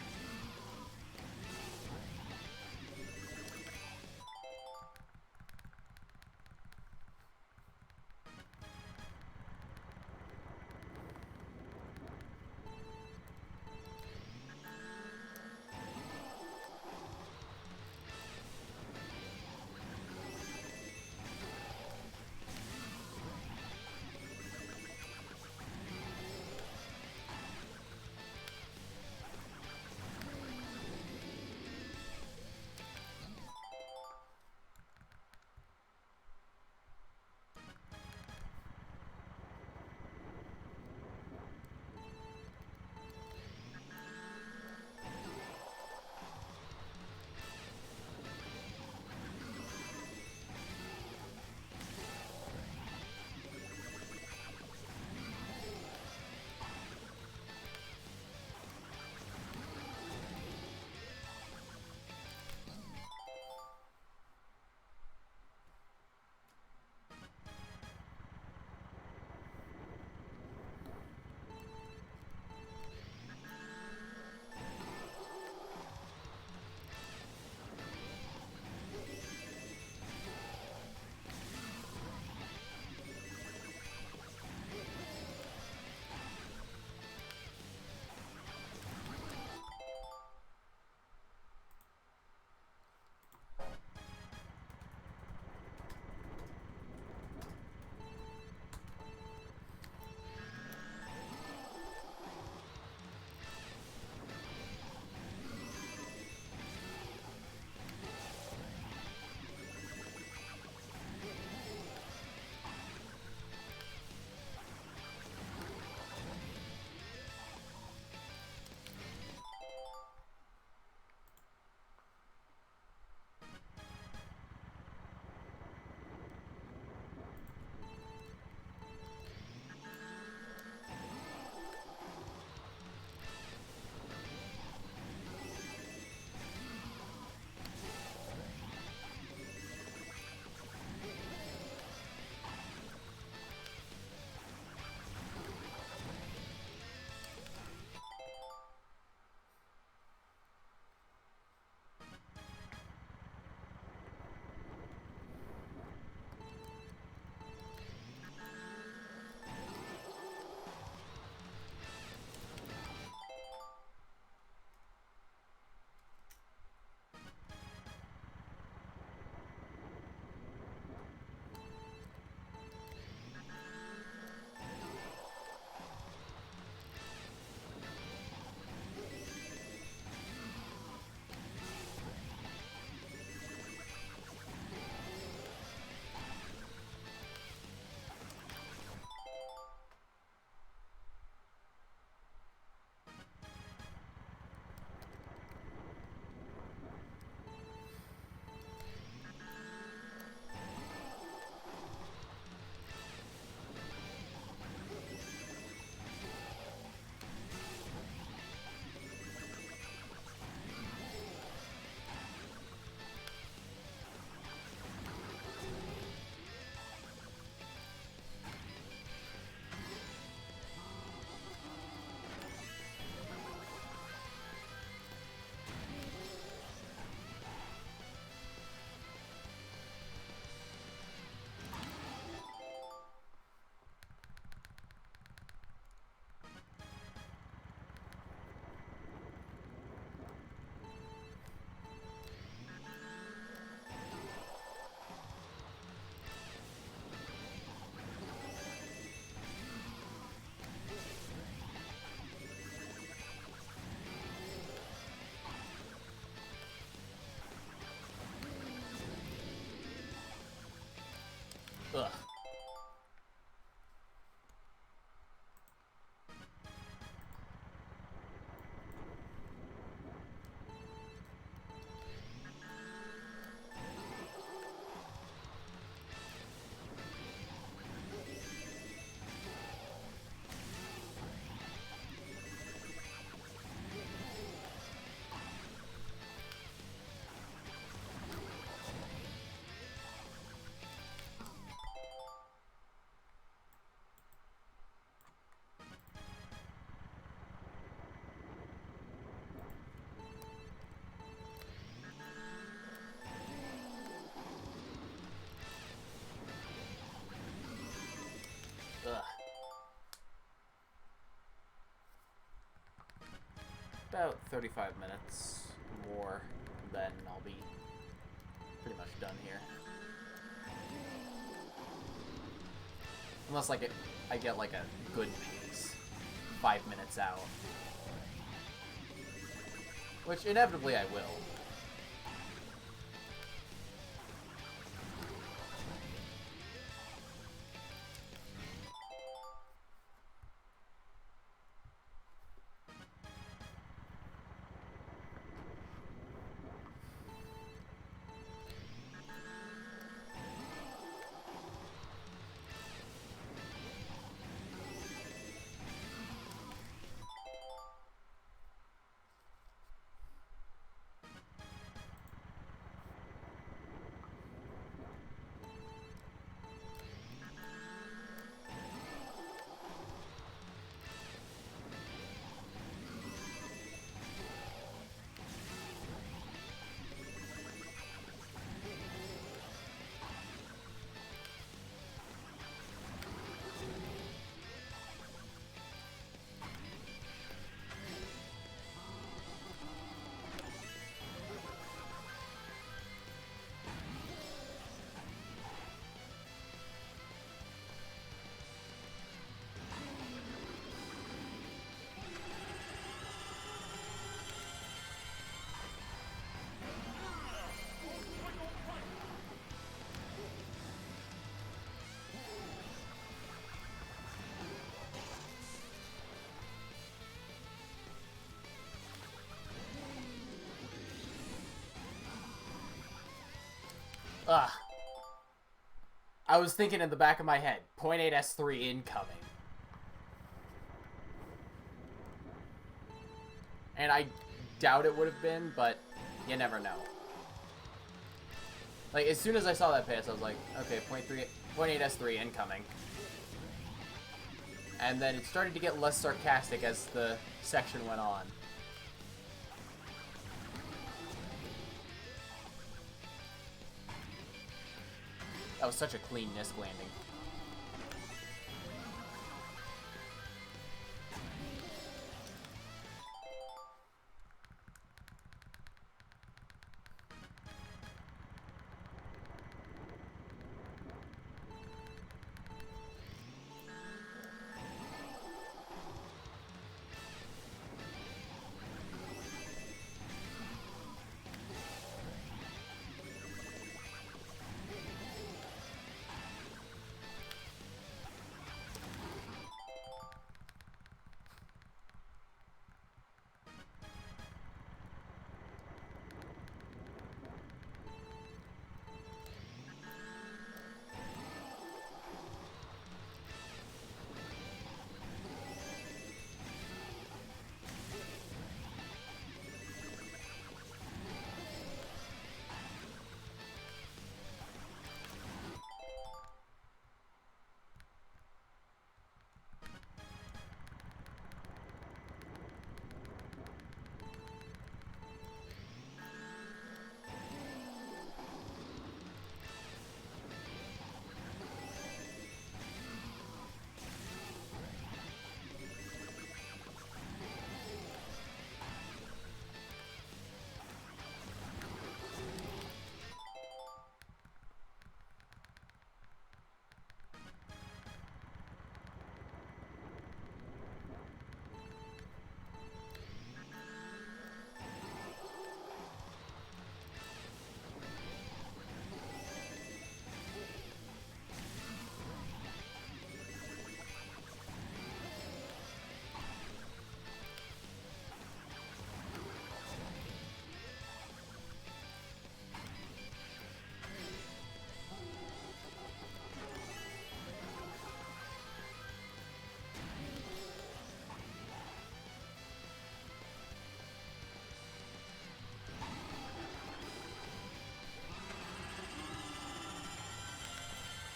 about 35 minutes more, then I'll be pretty much done here. Unless like I get like a good piece 5 minutes out. Which inevitably I will. Ugh. I was thinking in the back of my head, 0.8 S3 incoming. And I doubt it would have been, but you never know. Like, as soon as I saw that pass, I was like, okay, 0.8 S3 incoming. And then it started to get less sarcastic as the section went on. That was such a clean Nisk landing.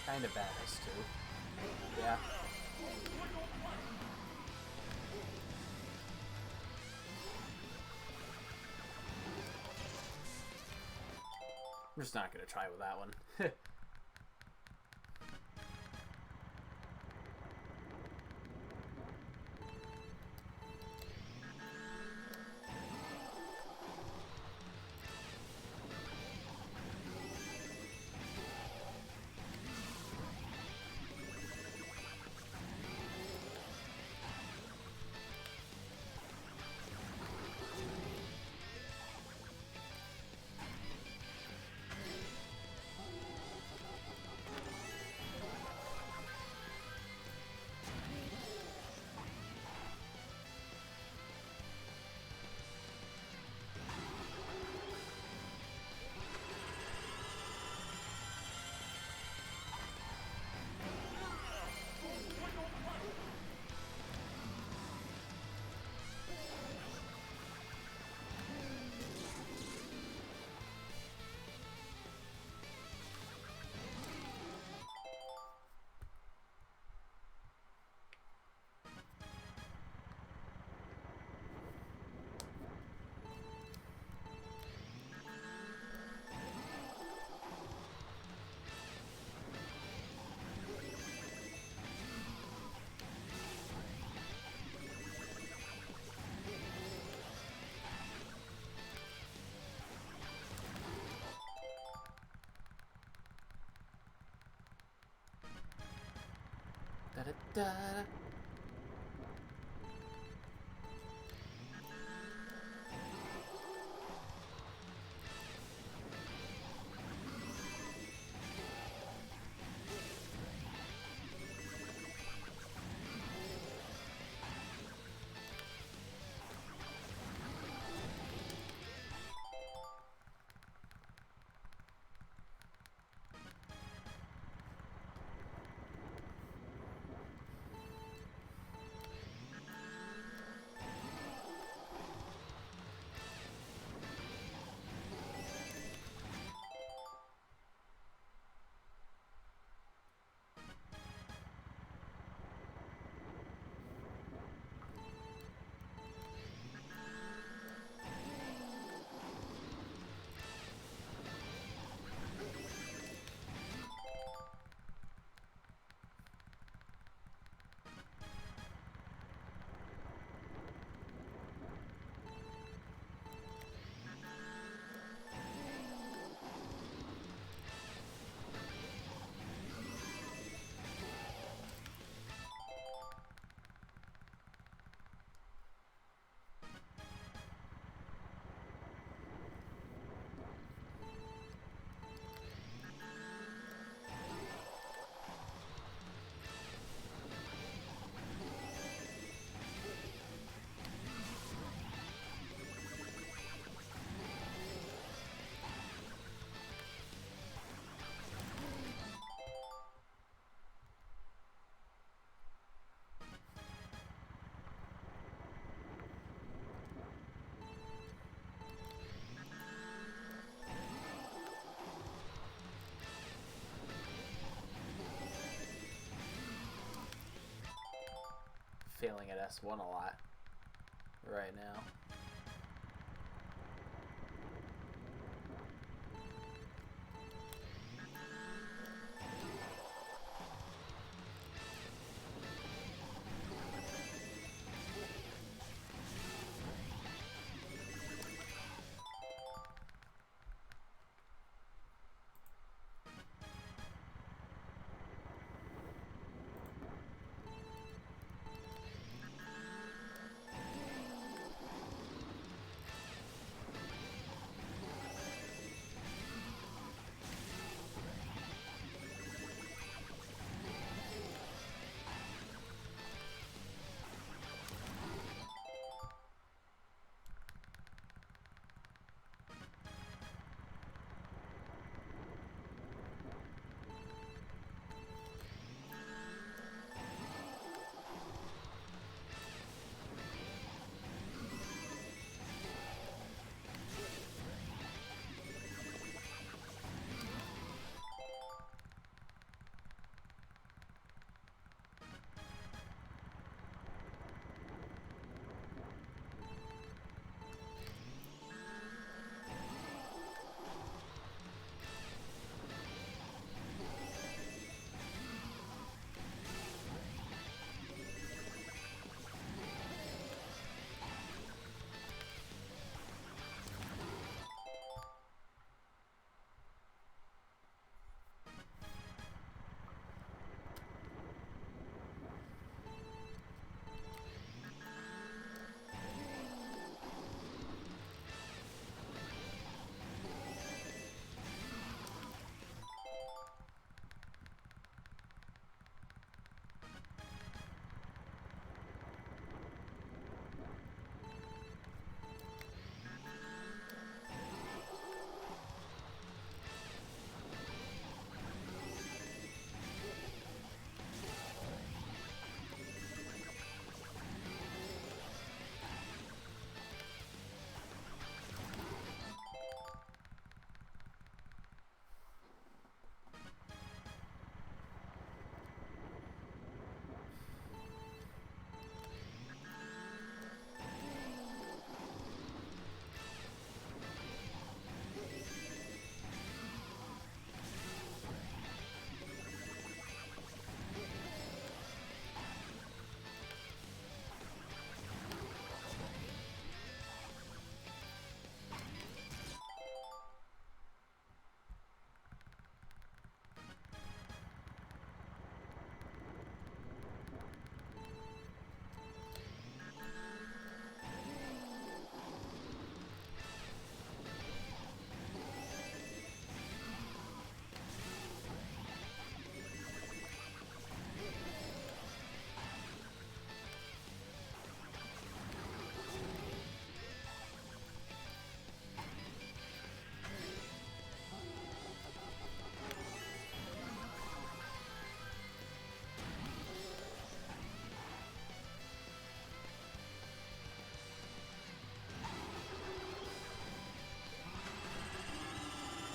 Kind of badass too. Yeah. I'm just not gonna try with that one. da. Failing at S1 a lot right now.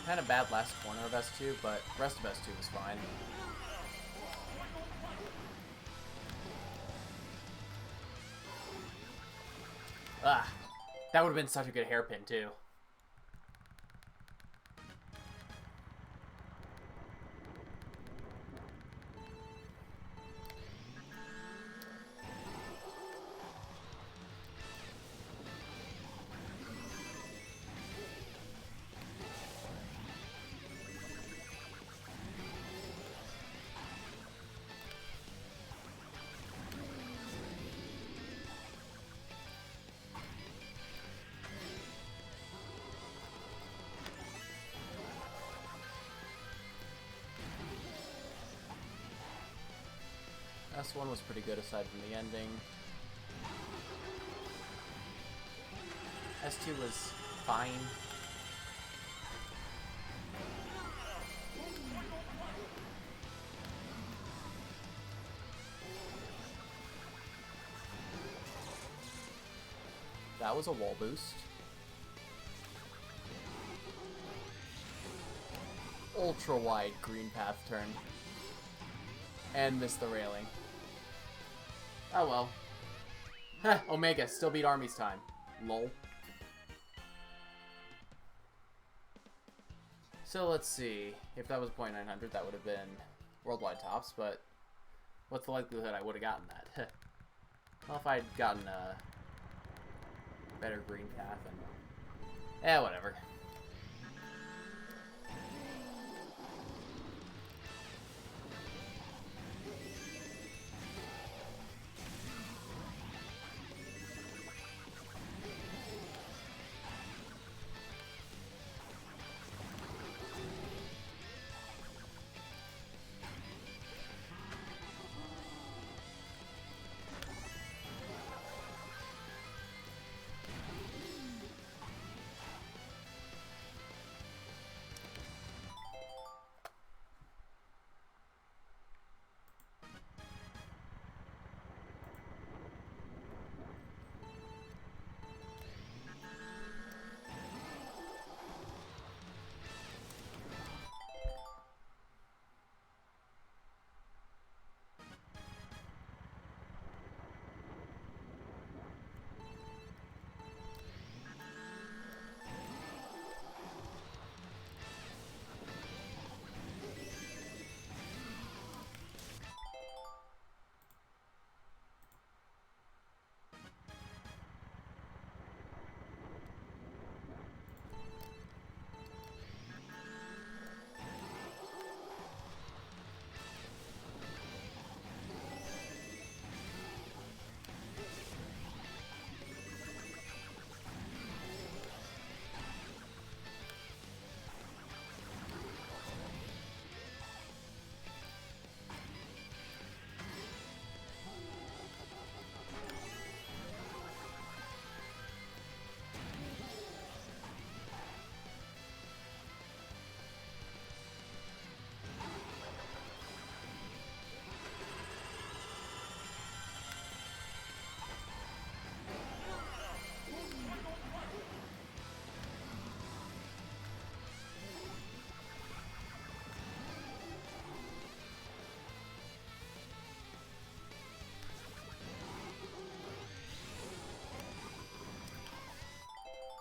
Kind of bad last corner of S2, but rest of S2 was fine. Ah, that would have been such a good hairpin too. S1 was pretty good aside from the ending. S2 was fine. That was a wall boost. Ultra wide green path turn. And missed the railing. Oh well. Heh, Omega still beat Army's time. Lol. So let's see. If that was 0.900, that would have been worldwide tops, but what's the likelihood I would have gotten that? Well, if I'd gotten a better green path, and whatever.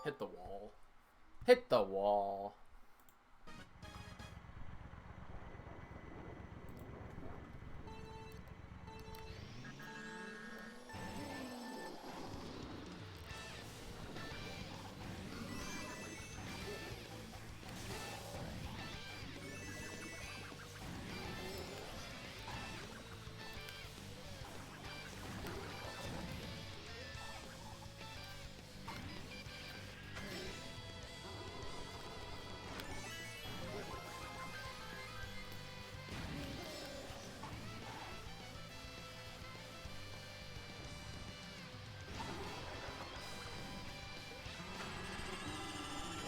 Hit the wall. Hit the wall.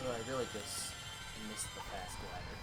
I really just missed the fast glider.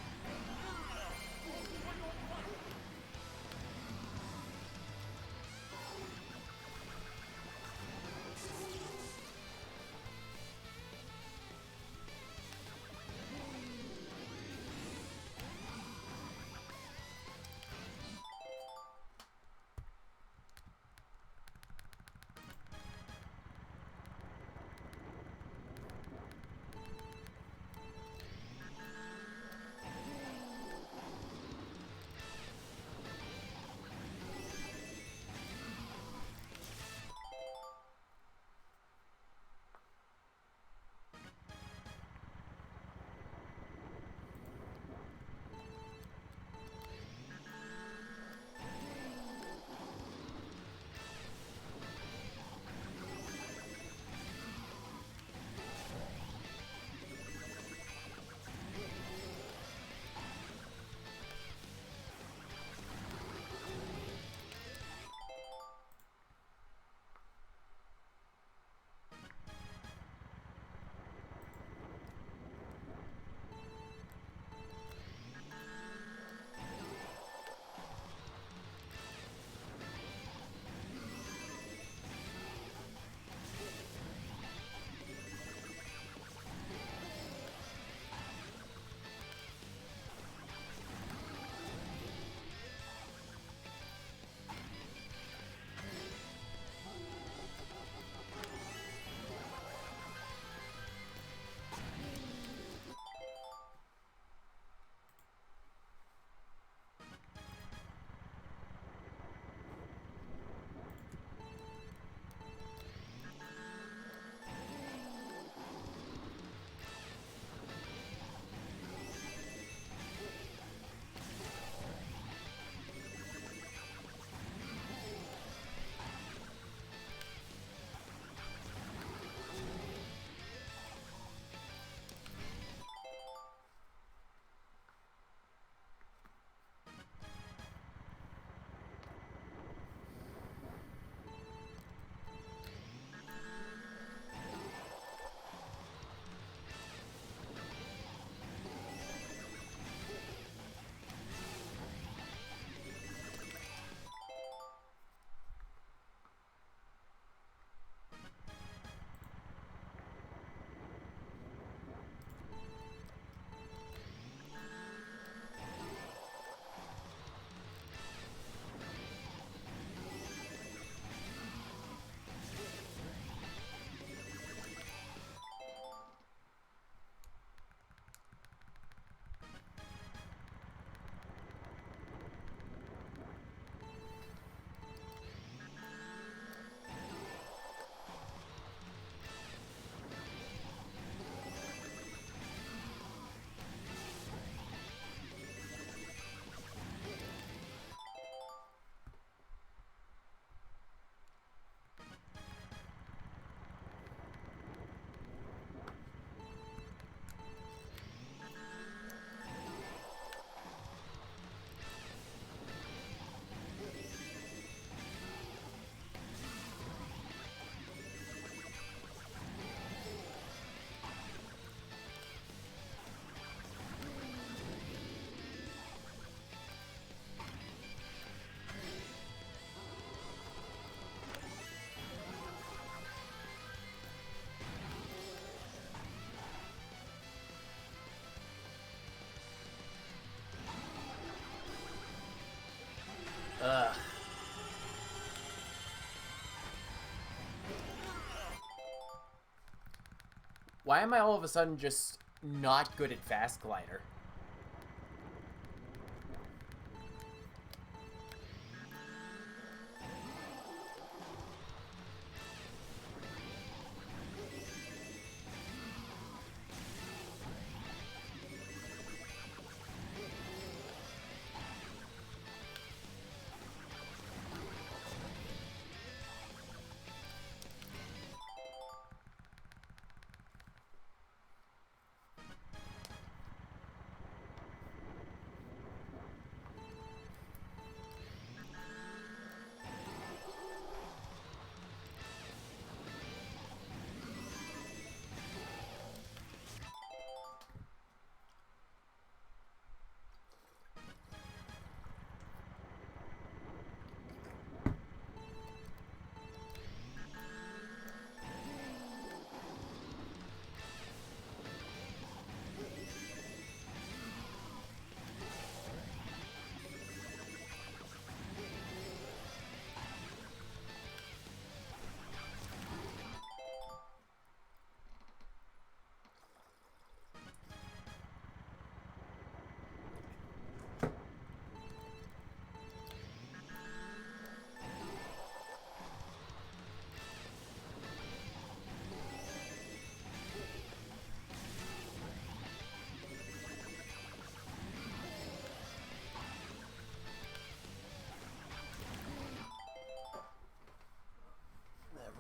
Why am I all of a sudden just not good at Fast Glider?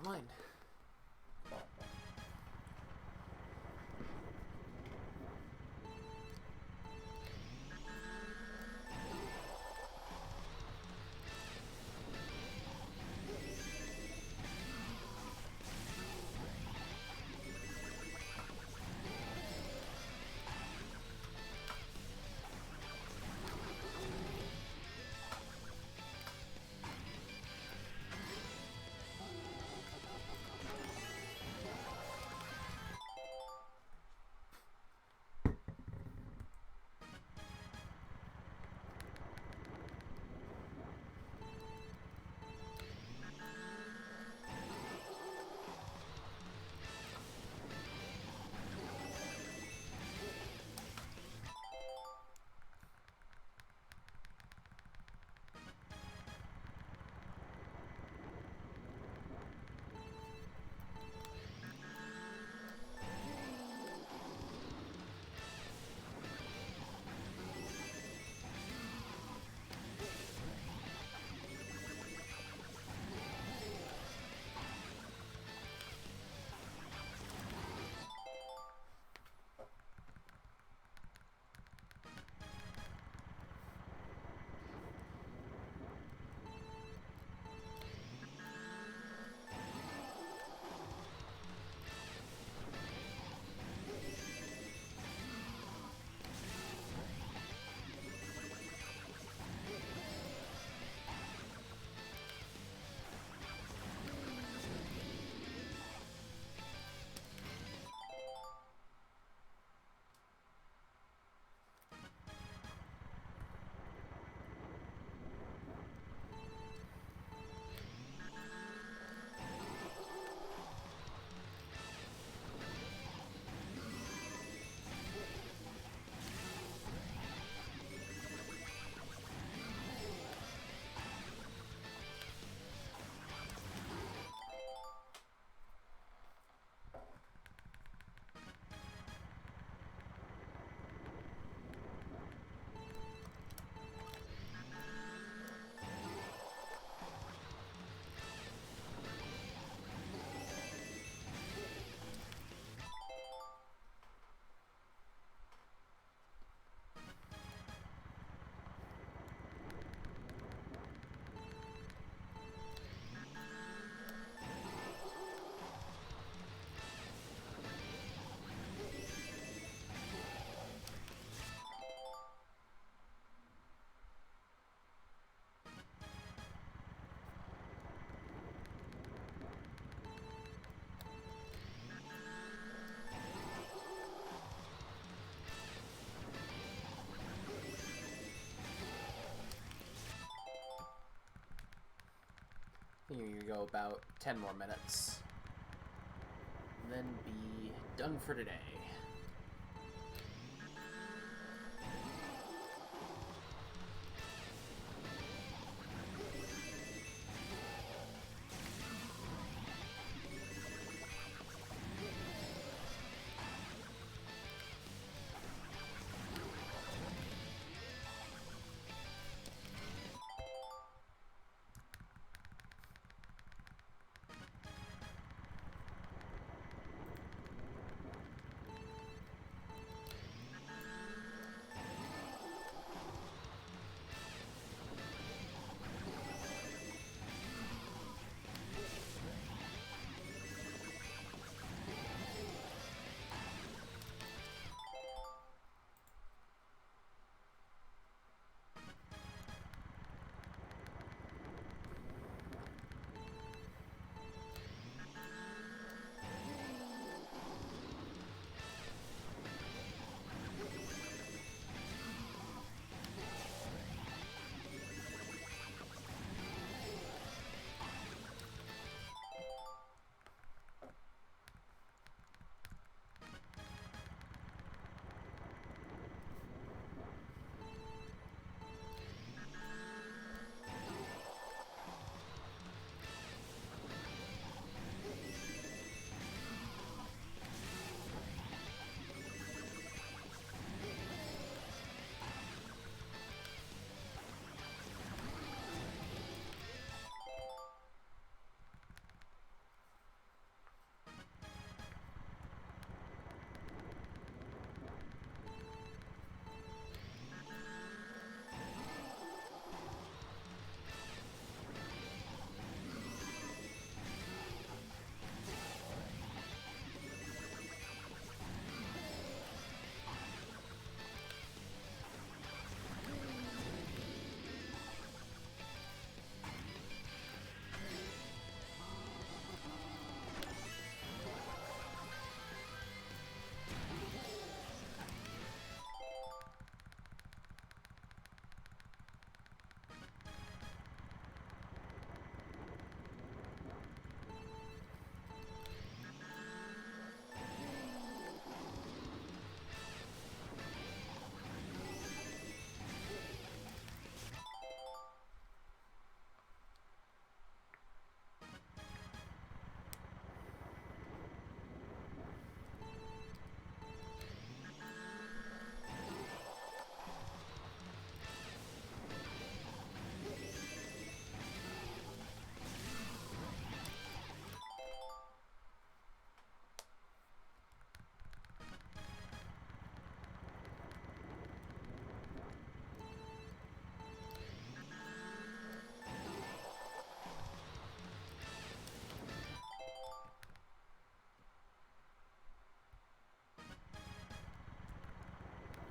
Never mind. Here you go, about 10 more minutes. then be done for today.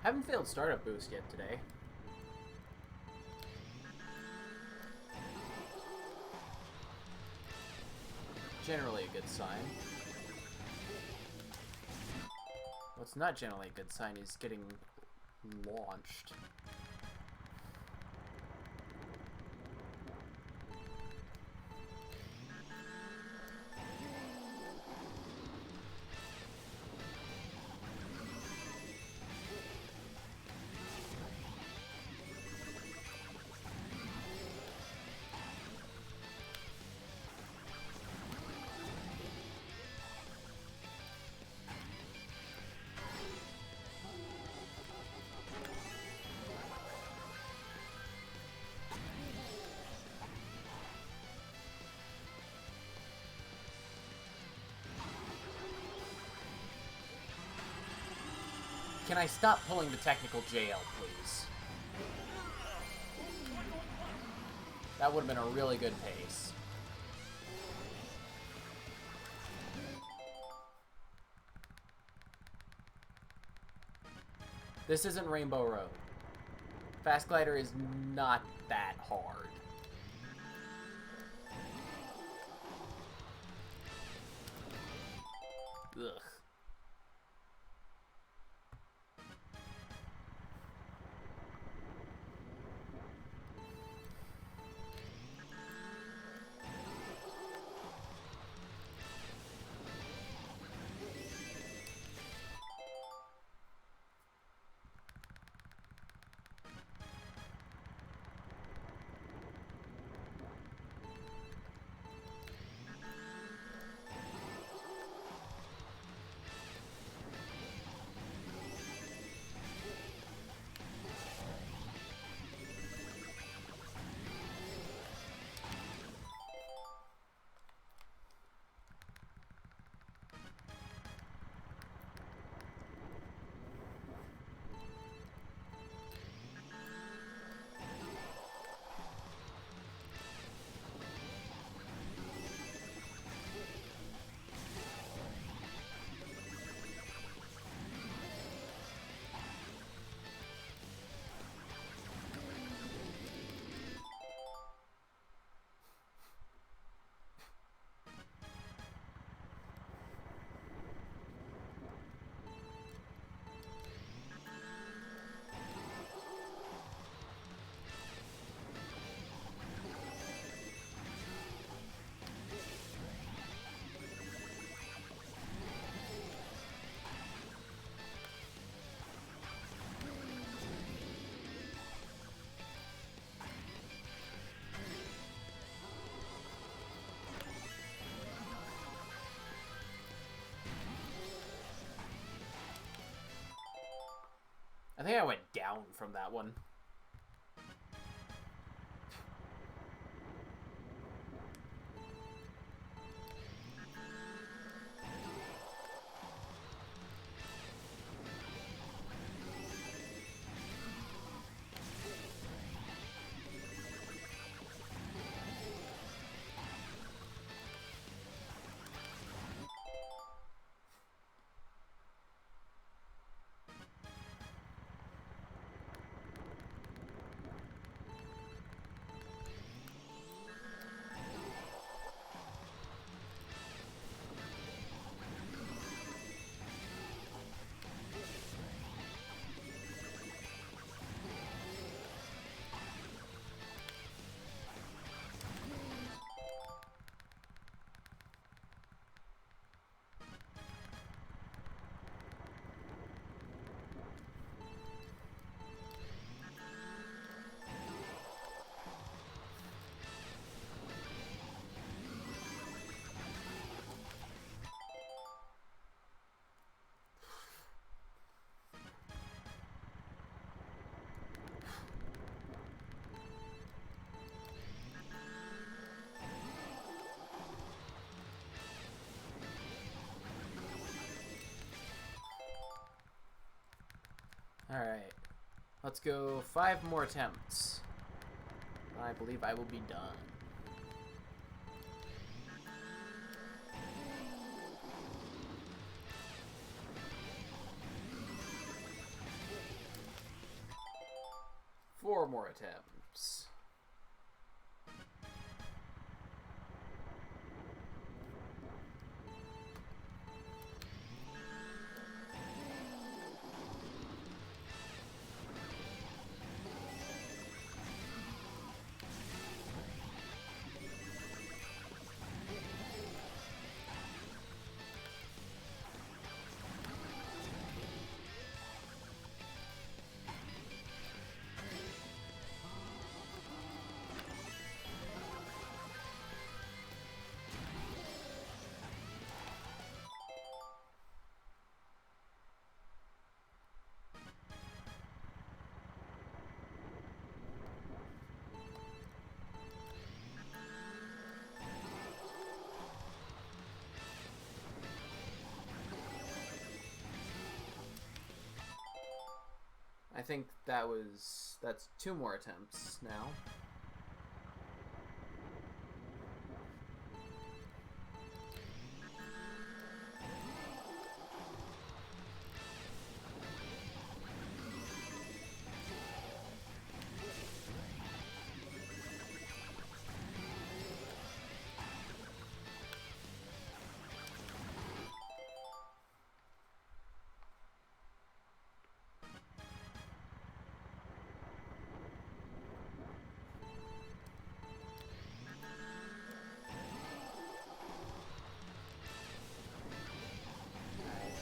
Haven't failed startup boost yet today. Generally a good sign. What's not generally a good sign is getting launched. Can I stop pulling the technical JL, please? That would have been a really good pace. This isn't Rainbow Road. Fast Glider is not that hard. Ugh. I think I went down from that one. Alright. Let's go 5 more attempts. I believe I will be done. Four more attempts. I think that's 2 more attempts now.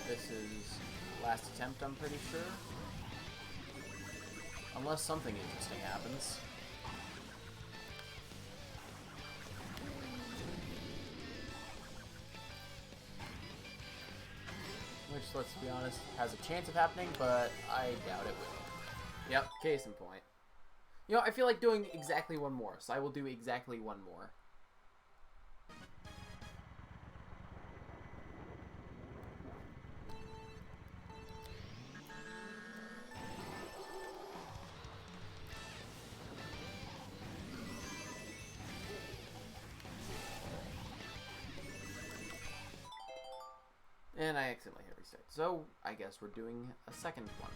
This is last attempt, I'm pretty sure. Unless something interesting happens. Which, let's be honest, has a chance of happening, but I doubt it will. Yep, case in point. You know, I feel like doing exactly one more, so I will do exactly one more. And I accidentally hit reset. So, I guess we're doing a second one.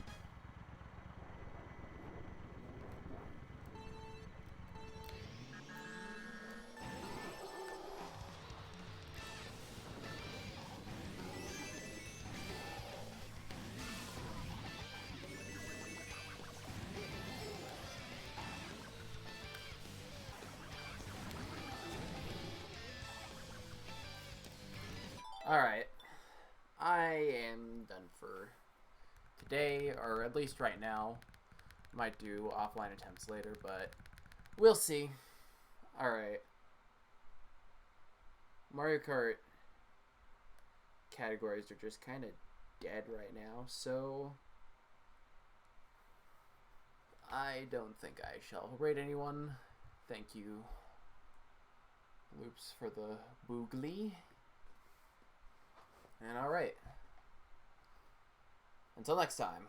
Alright. I am done for today, or at least right now. Might do offline attempts later, but we'll see. Alright. Mario Kart categories are just kind of dead right now, so I don't think I shall rate anyone. Thank you, Loops, for the boogly. And alright. Until next time.